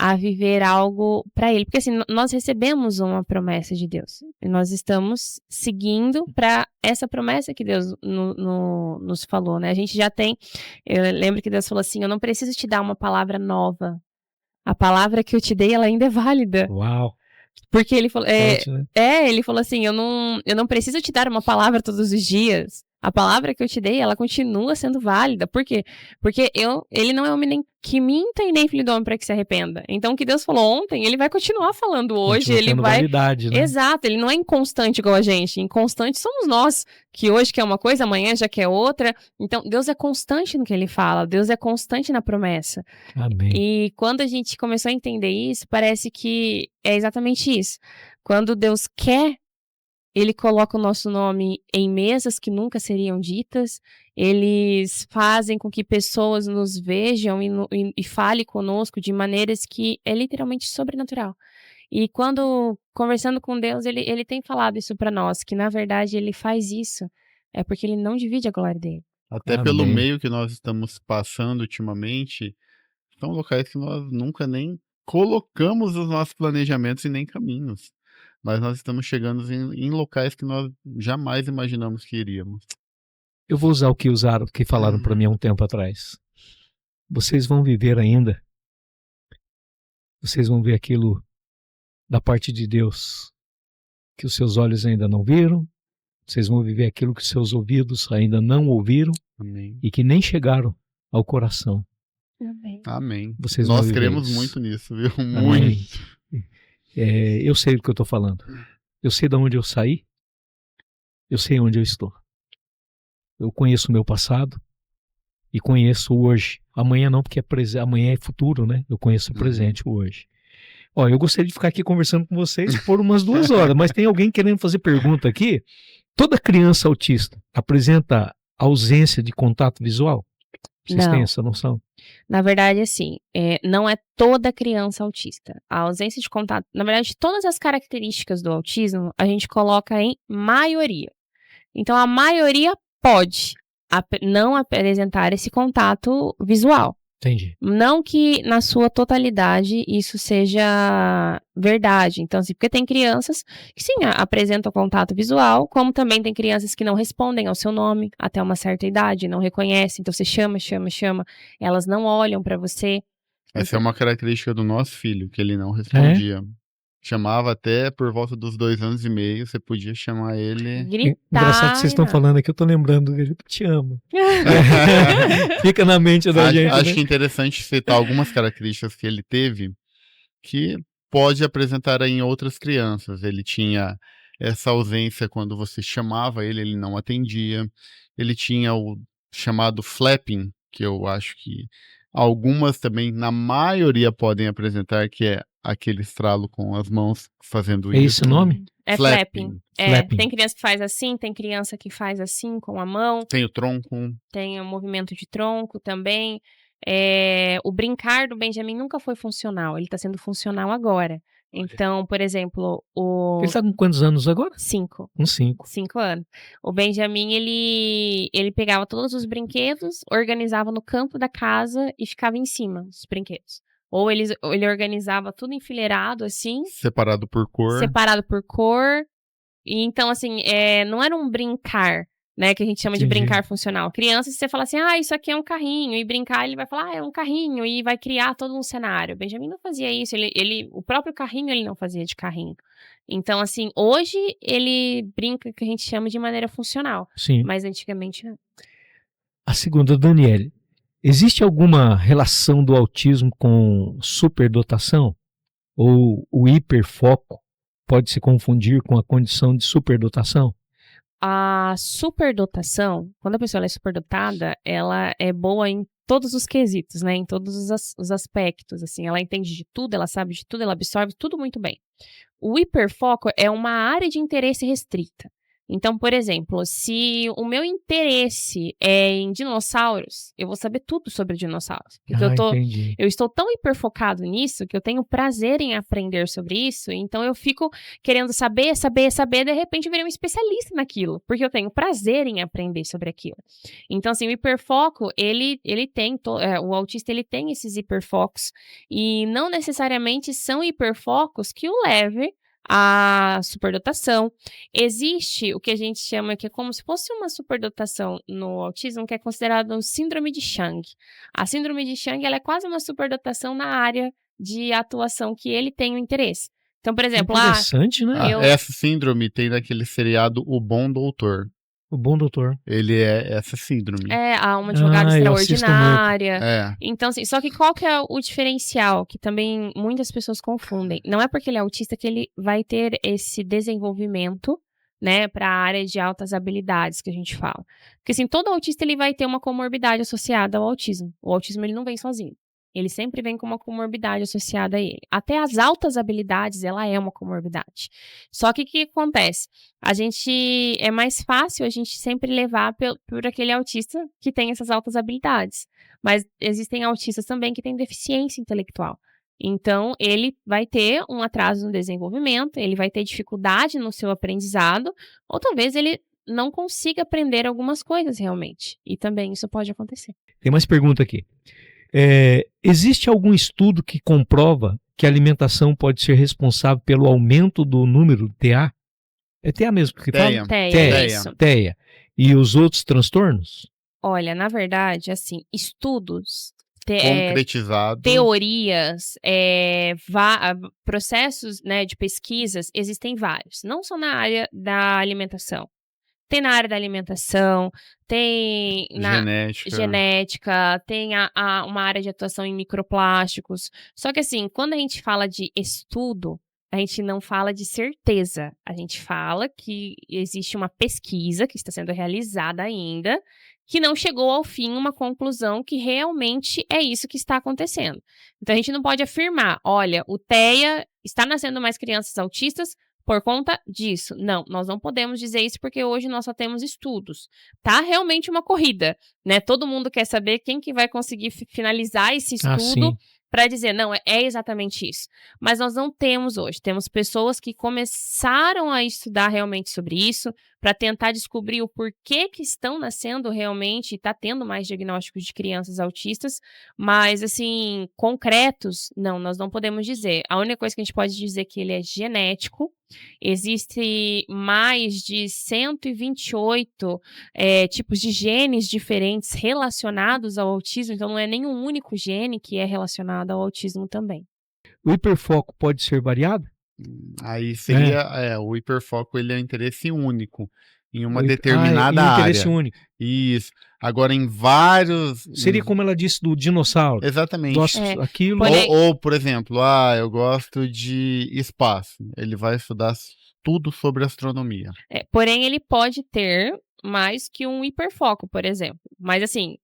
Speaker 2: a viver algo pra Ele. Porque assim, nós recebemos uma promessa de Deus. E nós estamos seguindo pra essa promessa que Deus nos falou, né? A gente já tem... Eu lembro que Deus falou assim, eu não preciso te dar uma palavra nova. A palavra que eu te dei, ela ainda é válida.
Speaker 1: Uau.
Speaker 2: Porque ele falou...
Speaker 1: Forte, né?
Speaker 2: ele falou assim, eu não preciso te dar uma palavra todos os dias. A palavra que eu te dei, ela continua sendo válida. Por quê? Porque ele não é homem nem que minta e nem filho do homem para que se arrependa. Então, o que Deus falou ontem, ele vai continuar falando hoje.
Speaker 1: Continua
Speaker 2: Ele
Speaker 1: tendo
Speaker 2: vai...
Speaker 1: validade, né?
Speaker 2: Exato, ele não é inconstante igual a gente. Inconstante somos nós, que hoje quer uma coisa, amanhã já quer outra. Então, Deus é constante no que ele fala. Deus é constante na promessa.
Speaker 1: Amém.
Speaker 2: E quando a gente começou a entender isso, parece que é exatamente isso. Quando Deus quer, Ele coloca o nosso nome em mesas que nunca seriam ditas, eles fazem com que pessoas nos vejam e falem conosco de maneiras que é literalmente sobrenatural. E quando, conversando com Deus, ele tem falado isso para nós, que na verdade ele faz isso, é porque ele não divide a glória dele.
Speaker 3: Até pelo
Speaker 1: Amém.
Speaker 3: meio que nós estamos passando ultimamente, são locais que nós nunca nem colocamos os nossos planejamentos e nem caminhos. Mas nós estamos chegando em locais que nós jamais imaginamos que iríamos.
Speaker 1: Eu vou usar o que falaram para mim há um tempo atrás. Vocês vão viver ainda. Vocês vão ver aquilo da parte de Deus que os seus olhos ainda não viram. Vocês vão viver aquilo que os seus ouvidos ainda não ouviram
Speaker 3: Amém.
Speaker 1: e que nem chegaram ao coração.
Speaker 2: Amém.
Speaker 3: Amém.
Speaker 1: Vocês vão
Speaker 3: Nós
Speaker 1: viver
Speaker 3: cremos
Speaker 1: isso.
Speaker 3: muito nisso, viu?
Speaker 1: Amém.
Speaker 3: Muito.
Speaker 1: Eu sei do que eu estou falando. Eu sei de onde eu saí. Eu sei onde eu estou. Eu conheço o meu passado e conheço o hoje. Amanhã não, porque amanhã é futuro, né? Eu conheço o presente, o hoje. Ó, eu gostaria de ficar aqui conversando com vocês por umas 2 horas, mas tem alguém querendo fazer pergunta aqui. Toda criança autista apresenta ausência de contato visual? Vocês
Speaker 2: Não.
Speaker 1: têm essa noção?
Speaker 2: Na verdade, assim, não é toda criança autista. A ausência de contato, na verdade, todas as características do autismo, a gente coloca em maioria. Então, a maioria pode não apresentar esse contato visual.
Speaker 1: Entendi.
Speaker 2: Não que na sua totalidade isso seja verdade. Então, assim, porque tem crianças que sim, apresentam contato visual, como também tem crianças que não respondem ao seu nome até uma certa idade, não reconhecem. Então, você chama, elas não olham para você.
Speaker 3: Essa é uma característica do nosso filho, que ele não respondia. Chamava até por volta dos 2 anos e meio, você podia chamar ele.
Speaker 2: Gritar.
Speaker 1: Engraçado que vocês estão falando aqui, eu tô lembrando dele. Te amo. Fica na mente da gente.
Speaker 3: Acho
Speaker 1: né?
Speaker 3: que é interessante citar algumas características que ele teve que pode apresentar em outras crianças. Ele tinha essa ausência quando você chamava ele não atendia. Ele tinha o chamado flapping, que eu acho que algumas também, na maioria, podem apresentar, que é aquele estralo com as mãos fazendo
Speaker 1: É esse o nome?
Speaker 2: É
Speaker 3: Flapping.
Speaker 2: flapping.
Speaker 1: Flapping.
Speaker 2: Tem criança que faz assim, tem criança que faz assim com a mão,
Speaker 3: Tem o tronco.
Speaker 2: tem o movimento de tronco também. O brincar do Benjamin nunca foi funcional, ele tá sendo funcional agora. Então, por exemplo,
Speaker 1: Ele tá com quantos anos agora?
Speaker 2: 5
Speaker 1: Com 5.
Speaker 2: anos. O Benjamin, ele pegava todos os brinquedos, organizava no canto da casa e ficava em cima dos brinquedos. Ou ele organizava tudo enfileirado, assim,
Speaker 3: Separado por cor.
Speaker 2: separado por cor. E então, assim, não era um brincar, né, que a gente chama de
Speaker 1: Entendi.
Speaker 2: brincar funcional. Criança, se você fala assim, isso aqui é um carrinho, e brincar, ele vai falar, é um carrinho, e vai criar todo um cenário. O Benjamin não fazia isso, o próprio carrinho ele não fazia de carrinho. Então, assim, hoje ele brinca, que a gente chama de maneira funcional,
Speaker 1: Sim.
Speaker 2: mas antigamente não.
Speaker 1: A segunda, Daniele. Existe alguma relação do autismo com superdotação? Ou o hiperfoco pode se confundir com a condição de superdotação?
Speaker 2: A superdotação, quando a pessoa é superdotada, ela é boa em todos os quesitos, né? Em todos os aspectos, assim. Ela entende de tudo, ela sabe de tudo, ela absorve tudo muito bem. O hiperfoco é uma área de interesse restrita. Então, por exemplo, se o meu interesse é em dinossauros, eu vou saber tudo sobre dinossauros. Porque
Speaker 1: Entendi.
Speaker 2: eu estou tão hiperfocado nisso que eu tenho prazer em aprender sobre isso, então eu fico querendo saber, de repente eu virei um especialista naquilo, porque eu tenho prazer em aprender sobre aquilo. Então, assim, o hiperfoco, o autista, ele tem esses hiperfocos, e não necessariamente são hiperfocos que o leve à superdotação. Existe o que a gente chama, que é como se fosse uma superdotação no autismo, que é considerado síndrome de Chang. A síndrome de Chang, ela é quase uma superdotação na área de atuação que ele tem o interesse. Então, por exemplo,
Speaker 1: Interessante, né?
Speaker 3: Essa síndrome tem naquele seriado O Bom Doutor.
Speaker 1: O Bom Doutor.
Speaker 3: Ele é essa síndrome.
Speaker 2: há uma advogada
Speaker 1: eu assisto
Speaker 2: extraordinária.
Speaker 3: É.
Speaker 2: Então, assim, só que qual que é o diferencial que também muitas pessoas confundem? Não é porque ele é autista que ele vai ter esse desenvolvimento, né, para a área de altas habilidades que a gente fala. Porque, assim, todo autista ele vai ter uma comorbidade associada ao autismo. O autismo ele não vem sozinho. Ele sempre vem com uma comorbidade associada a ele. Até as altas habilidades, ela é uma comorbidade. Só que o que acontece? É mais fácil a gente sempre levar por aquele autista que tem essas altas habilidades. Mas existem autistas também que têm deficiência intelectual. Então, ele vai ter um atraso no desenvolvimento, ele vai ter dificuldade no seu aprendizado, ou talvez ele não consiga aprender algumas coisas realmente. E também isso pode acontecer.
Speaker 1: Tem mais pergunta aqui. Existe algum estudo que comprova que a alimentação pode ser responsável pelo aumento do número de TEA? É TEA mesmo que fala?
Speaker 2: TEA, isso.
Speaker 1: TEA. E os outros transtornos?
Speaker 2: Olha, na verdade, assim, estudos,
Speaker 3: Concretizado.
Speaker 2: teorias, processos, né, de pesquisas, existem vários. Não só na área da alimentação. Tem na área da alimentação, tem na genética, tem uma área de atuação em microplásticos. Só que, assim, quando a gente fala de estudo, a gente não fala de certeza. A gente fala que existe uma pesquisa que está sendo realizada ainda, que não chegou ao fim uma conclusão que realmente é isso que está acontecendo. Então, a gente não pode afirmar, olha, o TEA está nascendo mais crianças autistas por conta disso. Não, nós não podemos dizer isso porque hoje nós só temos estudos. Tá realmente uma corrida, né? Todo mundo quer saber quem que vai conseguir finalizar esse estudo para dizer, não, é exatamente isso. Mas nós não temos hoje. Temos pessoas que começaram a estudar realmente sobre isso para tentar descobrir o porquê que estão nascendo realmente e está tendo mais diagnósticos de crianças autistas, mas, assim, concretos, não, nós não podemos dizer. A única coisa que a gente pode dizer é que ele é genético. Existe mais de 128 tipos de genes diferentes relacionados ao autismo, então não é nenhum único gene que é relacionado ao autismo também.
Speaker 1: O hiperfoco pode ser variado?
Speaker 3: Aí seria, o hiperfoco, ele é interesse único em uma determinada
Speaker 1: área.
Speaker 3: Interesse
Speaker 1: único.
Speaker 3: Isso. Agora, em vários...
Speaker 1: Seria como ela disse do dinossauro.
Speaker 3: Exatamente.
Speaker 1: Aquilo.
Speaker 3: Ou, por exemplo, eu gosto de espaço. Ele vai estudar tudo sobre astronomia.
Speaker 2: Porém, ele pode ter mais que um hiperfoco, por exemplo. Mas assim,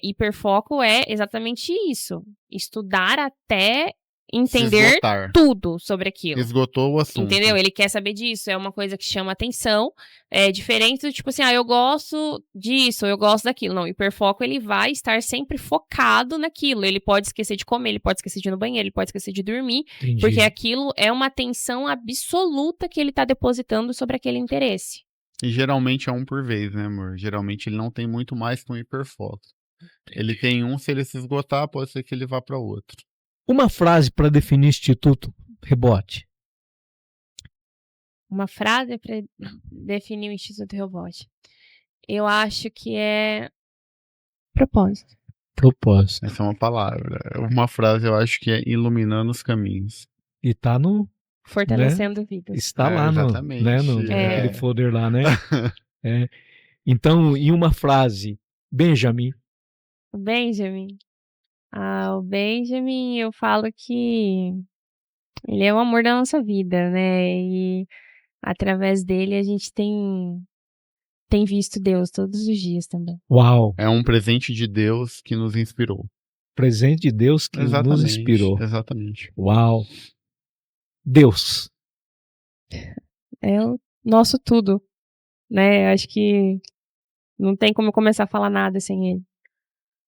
Speaker 2: hiperfoco é exatamente isso. Estudar até
Speaker 3: Se
Speaker 2: entender
Speaker 3: esgotar.
Speaker 2: tudo sobre aquilo.
Speaker 3: Esgotou o assunto.
Speaker 2: Entendeu? Ele quer saber disso, é uma coisa que chama atenção, é diferente do tipo assim, eu gosto disso, eu gosto daquilo. Não, o hiperfoco, ele vai estar sempre focado naquilo. Ele pode esquecer de comer, ele pode esquecer de ir no banheiro, ele pode esquecer de dormir,
Speaker 1: Entendi.
Speaker 2: porque aquilo é uma atenção absoluta que ele tá depositando sobre aquele interesse.
Speaker 3: E geralmente é um por vez, né, amor? Geralmente ele não tem muito mais que um hiperfoco. Ele tem um, se ele se esgotar, pode ser que ele vá para outro.
Speaker 1: Uma frase para definir Instituto Rebote.
Speaker 2: Uma frase para definir o Instituto Rebote. Eu acho que é propósito.
Speaker 1: Propósito.
Speaker 3: Essa é uma palavra. Uma frase eu acho que é iluminando os caminhos.
Speaker 1: E tá no...
Speaker 2: Fortalecendo vidas.
Speaker 1: Está lá no,
Speaker 3: exatamente.
Speaker 1: né, no aquele folder lá, né? Então, em uma frase, Benjamin.
Speaker 2: O Benjamin. O Benjamin, eu falo que ele é o amor da nossa vida, né? E através dele a gente tem visto Deus todos os dias também.
Speaker 1: Uau!
Speaker 3: É um presente de Deus que nos inspirou.
Speaker 1: Presente de Deus que nos inspirou.
Speaker 3: Exatamente.
Speaker 1: Uau! Deus.
Speaker 2: É o nosso tudo, né? Acho que não tem como eu começar a falar nada sem ele.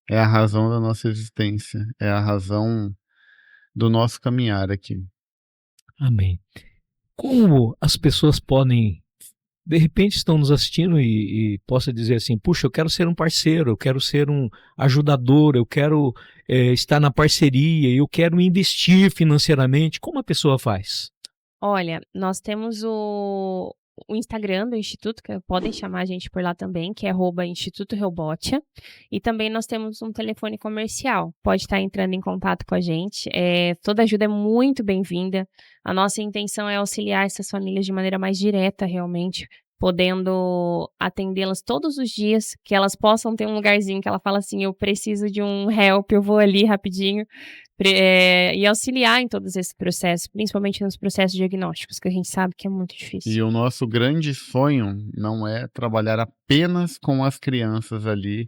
Speaker 3: É a razão da nossa existência. É a razão do nosso caminhar aqui.
Speaker 1: Amém. Como as pessoas podem, de repente estão nos assistindo e possa dizer assim, puxa, eu quero ser um parceiro, eu quero ser um ajudador, eu quero estar na parceria, eu quero investir financeiramente. Como a pessoa faz?
Speaker 2: Olha, nós temos o Instagram do Instituto, que podem chamar a gente por lá também, que é @Instituto Rebotia. E também nós temos um telefone comercial. Pode estar entrando em contato com a gente. Toda ajuda é muito bem-vinda. A nossa intenção é auxiliar essas famílias de maneira mais direta, realmente, podendo atendê-las todos os dias, que elas possam ter um lugarzinho que ela fala assim, eu preciso de um help, eu vou ali rapidinho. E auxiliar em todos esses processos, principalmente nos processos diagnósticos, que a gente sabe que é muito difícil.
Speaker 3: E o nosso grande sonho não é trabalhar apenas com as crianças ali,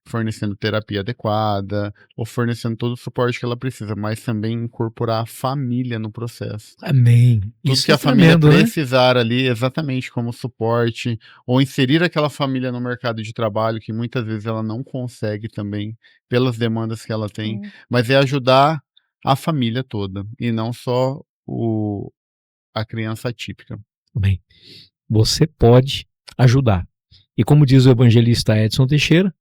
Speaker 3: fornecendo terapia adequada, ou fornecendo todo o suporte que ela precisa, mas também incorporar a família no processo.
Speaker 1: Amém.
Speaker 3: Tudo
Speaker 1: Isso
Speaker 3: que a
Speaker 1: é
Speaker 3: família
Speaker 1: tremendo, né?
Speaker 3: precisar ali, exatamente como suporte, ou inserir aquela família no mercado de trabalho, que muitas vezes ela não consegue também, pelas demandas que ela tem, mas é ajudar a família toda, e não só a criança atípica.
Speaker 1: Amém. Você pode ajudar. E como diz o evangelista Edson Teixeira,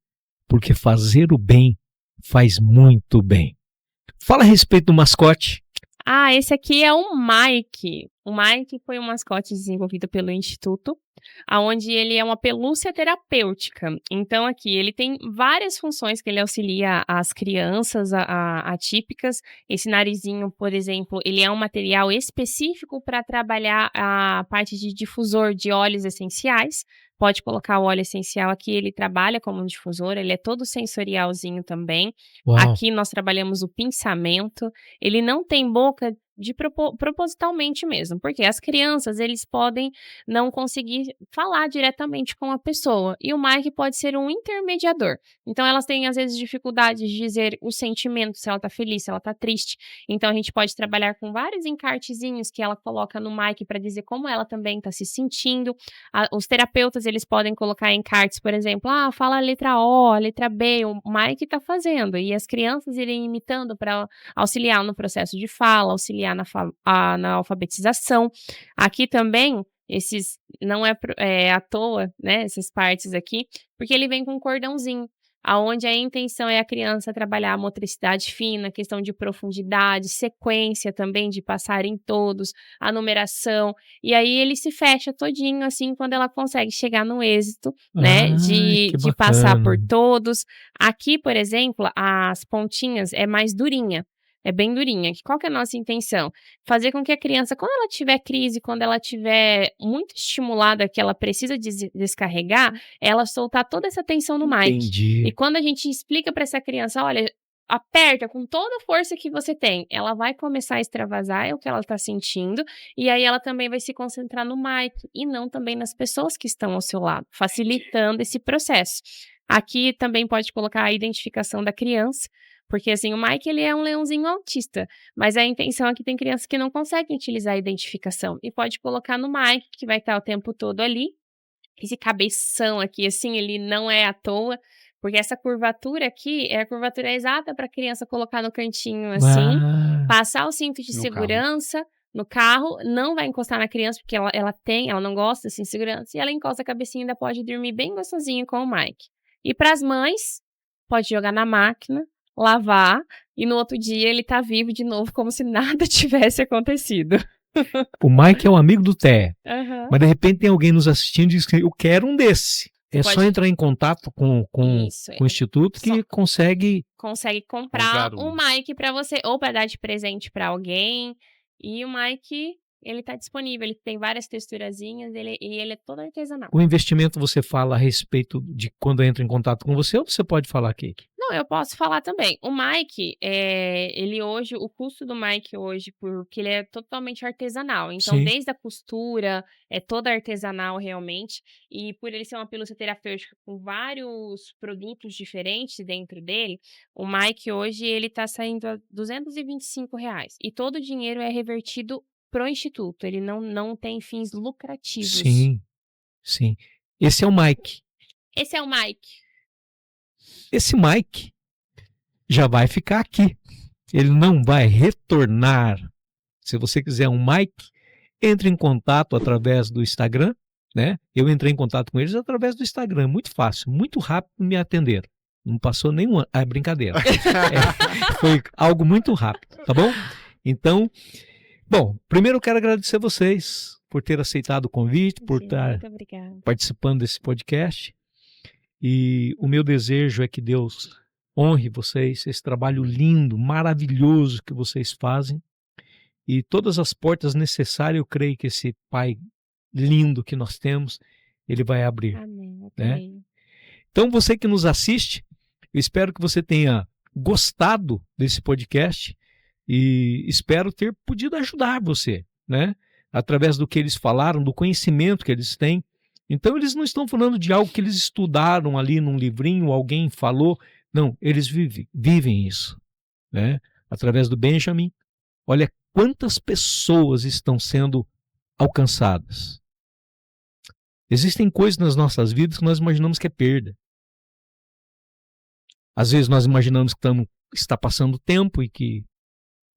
Speaker 1: porque fazer o bem faz muito bem. Fala a respeito do mascote.
Speaker 2: Esse aqui é o Mike. O Mike foi um mascote desenvolvido pelo Instituto, onde ele é uma pelúcia terapêutica. Então, aqui, ele tem várias funções que ele auxilia as crianças atípicas. Esse narizinho, por exemplo, ele é um material específico para trabalhar a parte de difusor de óleos essenciais. Pode colocar o óleo essencial aqui, ele trabalha como um difusor, ele é todo sensorialzinho também.
Speaker 1: Uau.
Speaker 2: Aqui nós trabalhamos o pinçamento, ele não tem boca propositalmente mesmo, porque as crianças, eles podem não conseguir falar diretamente com a pessoa, e o Mike pode ser um intermediador. Então, elas têm, às vezes, dificuldade de dizer o sentimento, se ela tá feliz, se ela tá triste. Então, a gente pode trabalhar com vários encartezinhos que ela coloca no Mike para dizer como ela também tá se sentindo. Os terapeutas, eles podem colocar encartes, por exemplo, fala a letra O, a letra B, o Mike tá fazendo, e as crianças irem imitando para auxiliar no processo de fala, auxiliar na alfabetização. Aqui também, esses não é à toa, né, essas partes aqui, porque ele vem com um cordãozinho, aonde a intenção é a criança trabalhar a motricidade fina, questão de profundidade, sequência também de passar em todos, a numeração, e aí ele se fecha todinho, assim, quando ela consegue chegar no êxito, né, de passar por todos. Aqui, por exemplo, as pontinhas é mais durinha. É bem durinha. Qual que é a nossa intenção? Fazer com que a criança, quando ela tiver crise, quando ela tiver muito estimulada, que ela precisa descarregar, ela soltar toda essa tensão no Mike.
Speaker 1: Entendi.
Speaker 2: E quando a gente explica para essa criança, olha, aperta com toda a força que você tem, ela vai começar a extravasar, é o que ela tá sentindo, e aí ela também vai se concentrar no Mike, e não também nas pessoas que estão ao seu lado, facilitando esse processo. Aqui também pode colocar a identificação da criança, porque assim, o Mike ele é um leãozinho autista, mas a intenção aqui tem crianças que não conseguem utilizar a identificação, e pode colocar no Mike, que vai estar o tempo todo ali. Esse cabeção aqui, assim, ele não é à toa, porque essa curvatura aqui é a curvatura exata para a criança colocar no cantinho assim, passar o cinto de
Speaker 3: No
Speaker 2: segurança no carro, não vai encostar na criança, porque ela não gosta assim, de segurança, e ela encosta a cabecinha e ainda pode dormir bem gostosinho com o Mike. E para as mães, pode jogar na máquina, lavar, e no outro dia ele tá vivo de novo, como se nada tivesse acontecido.
Speaker 1: O Mike é um amigo do Té,
Speaker 2: Aham.
Speaker 1: mas de repente tem alguém nos assistindo e diz que eu quero um desse. É
Speaker 2: Pode-
Speaker 1: só entrar em contato com
Speaker 2: Isso,
Speaker 1: o Instituto que
Speaker 2: Só-
Speaker 1: consegue.
Speaker 2: consegue comprar
Speaker 3: Comprar um.
Speaker 2: um Mike pra você, ou pra dar de presente pra alguém. E o Mike, ele tá disponível, ele tem várias texturazinhas, e ele é todo artesanal.
Speaker 1: O investimento você fala a respeito de quando entra em contato com você ou você pode falar aqui?
Speaker 2: Não, eu posso falar também. O Mike, ele hoje, o custo do Mike hoje, porque ele é totalmente artesanal. Então,
Speaker 1: Sim.
Speaker 2: desde a costura, é toda artesanal realmente. E por ele ser uma pelúcia terapêutica com vários produtos diferentes dentro dele, o Mike hoje, ele tá saindo a R$225. E todo o dinheiro é revertido pro Instituto. Ele não tem fins lucrativos.
Speaker 1: Sim, sim. Esse é o Mike.
Speaker 2: Esse é o Mike.
Speaker 1: Esse Mike já vai ficar aqui. Ele não vai retornar. Se você quiser um Mike, entre em contato através do Instagram, né? Eu entrei em contato com eles através do Instagram. Muito fácil, muito rápido me atenderam. Não passou nenhum ano. É brincadeira. Foi algo muito rápido, tá bom? Então, bom, primeiro eu quero agradecer vocês por ter aceitado o convite, por estar
Speaker 2: Muito obrigada.
Speaker 1: participando desse podcast. E o meu desejo é que Deus honre vocês, esse trabalho lindo, maravilhoso que vocês fazem. E todas as portas necessárias, eu creio que esse Pai lindo que nós temos, Ele vai abrir.
Speaker 2: Amém. Eu
Speaker 1: Né?
Speaker 2: creio.
Speaker 1: Então, você que nos assiste, eu espero que você tenha gostado desse podcast e espero ter podido ajudar você, né? Através do que eles falaram, do conhecimento que eles têm. Então, eles não estão falando de algo que eles estudaram ali num livrinho, alguém falou. Não, eles vivem isso, né? Através do Benjamin, olha quantas pessoas estão sendo alcançadas. Existem coisas nas nossas vidas que nós imaginamos que é perda. Às vezes nós imaginamos que está passando tempo e que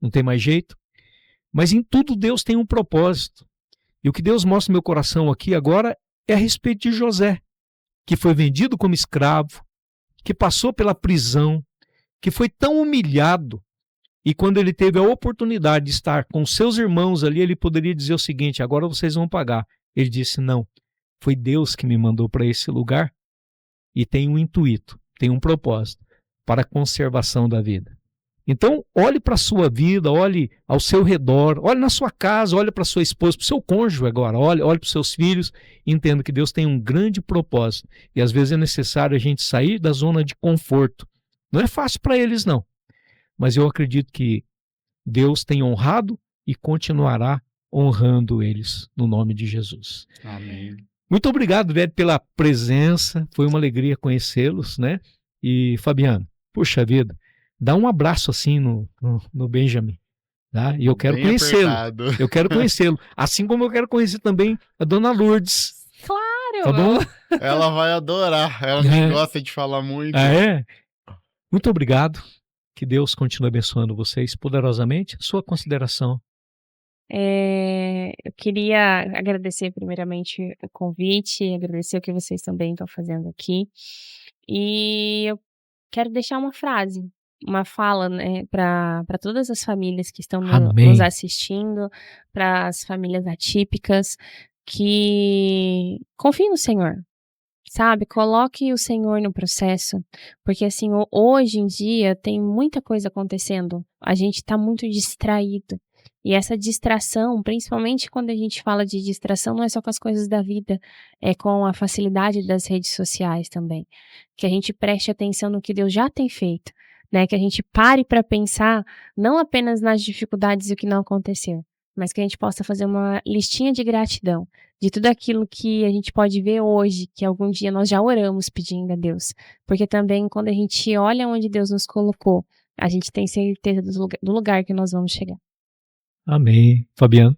Speaker 1: não tem mais jeito. Mas em tudo Deus tem um propósito. E o que Deus mostra no meu coração aqui agora é a respeito de José, que foi vendido como escravo, que passou pela prisão, que foi tão humilhado. E quando ele teve a oportunidade de estar com seus irmãos ali, ele poderia dizer o seguinte: agora vocês vão pagar. Ele disse: não, foi Deus que me mandou para esse lugar e tem um intuito, tem um propósito para a conservação da vida. Então, olhe para a sua vida, olhe ao seu redor, olhe na sua casa, olhe para sua esposa, para o seu cônjuge agora, olhe para os seus filhos, e entenda que Deus tem um grande propósito. E às vezes é necessário a gente sair da zona de conforto. Não é fácil para eles, não. Mas eu acredito que Deus tem honrado e continuará honrando eles, no nome de Jesus.
Speaker 3: Amém.
Speaker 1: Muito obrigado, velho, pela presença. Foi uma alegria conhecê-los, né? E, Fabiano, puxa vida, dá um abraço assim no Benjamin, tá? E eu quero
Speaker 3: Bem
Speaker 1: conhecê-lo.
Speaker 3: apertado.
Speaker 1: Eu quero conhecê-lo. Assim como eu quero conhecer também a dona Lourdes.
Speaker 2: Claro!
Speaker 1: Tá bom?
Speaker 3: Ela vai adorar. Ela
Speaker 1: É.
Speaker 3: gosta de falar muito.
Speaker 1: Ah, é? Muito obrigado. Que Deus continue abençoando vocês poderosamente. Sua consideração.
Speaker 2: Eu queria agradecer primeiramente o convite, agradecer o que vocês também estão fazendo aqui. E eu quero deixar uma frase, uma fala, né, para todas as famílias que estão
Speaker 1: Amém.
Speaker 2: nos assistindo, para as famílias atípicas, que confiem no Senhor. Sabe, coloque o Senhor no processo, porque assim, hoje em dia tem muita coisa acontecendo, a gente está muito distraído, e essa distração, principalmente quando a gente fala de distração, não é só com as coisas da vida, é com a facilidade das redes sociais também, que a gente preste atenção no que Deus já tem feito, né? Que a gente pare para pensar não apenas nas dificuldades e o que não aconteceu, mas que a gente possa fazer uma listinha de gratidão de tudo aquilo que a gente pode ver hoje, que algum dia nós já oramos pedindo a Deus. Porque também quando a gente olha onde Deus nos colocou, a gente tem certeza do lugar que nós vamos chegar.
Speaker 1: Amém. Fabiano?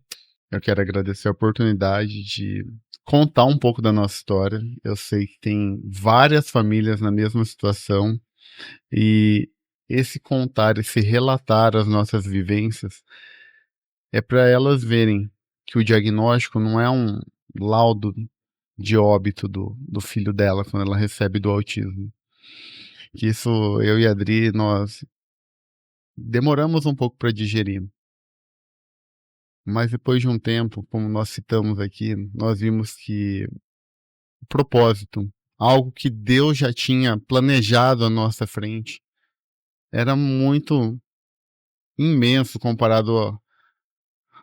Speaker 3: Eu quero agradecer a oportunidade de contar um pouco da nossa história. Eu sei que tem várias famílias na mesma situação e esse contar, esse relatar as nossas vivências é para elas verem que o diagnóstico não é um laudo de óbito do filho dela quando ela recebe do autismo. Que isso, eu e a Adri, nós demoramos um pouco para digerir. Mas depois de um tempo, como nós citamos aqui, nós vimos que o propósito, algo que Deus já tinha planejado à nossa frente, era muito imenso comparado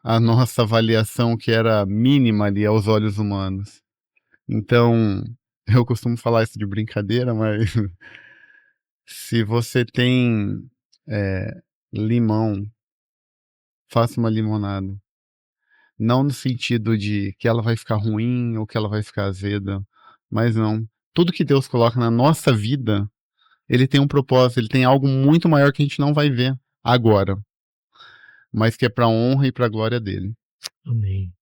Speaker 3: à nossa avaliação, que era mínima ali aos olhos humanos. Então, eu costumo falar isso de brincadeira, mas se você tem limão, faça uma limonada. Não no sentido de que ela vai ficar ruim ou que ela vai ficar azeda, mas não. Tudo que Deus coloca na nossa vida, ele tem um propósito, ele tem algo muito maior que a gente não vai ver agora, mas que é para a honra e para a glória dele.
Speaker 1: Amém.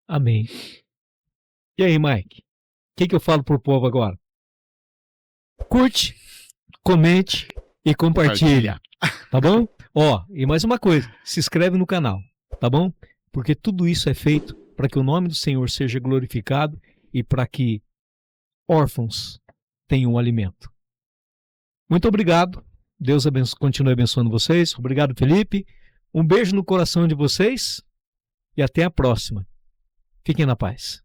Speaker 1: Amém. E aí, Mike? O que eu falo pro povo agora? Curte, comente e compartilha. Tá bom? Ó, e mais uma coisa, se inscreve no canal, tá bom? Porque tudo isso é feito para que o nome do Senhor seja glorificado e para que órfãos tenham alimento. Muito obrigado. Deus continue abençoando vocês. Obrigado, Felipe. Um beijo no coração de vocês e até a próxima. Fiquem na paz.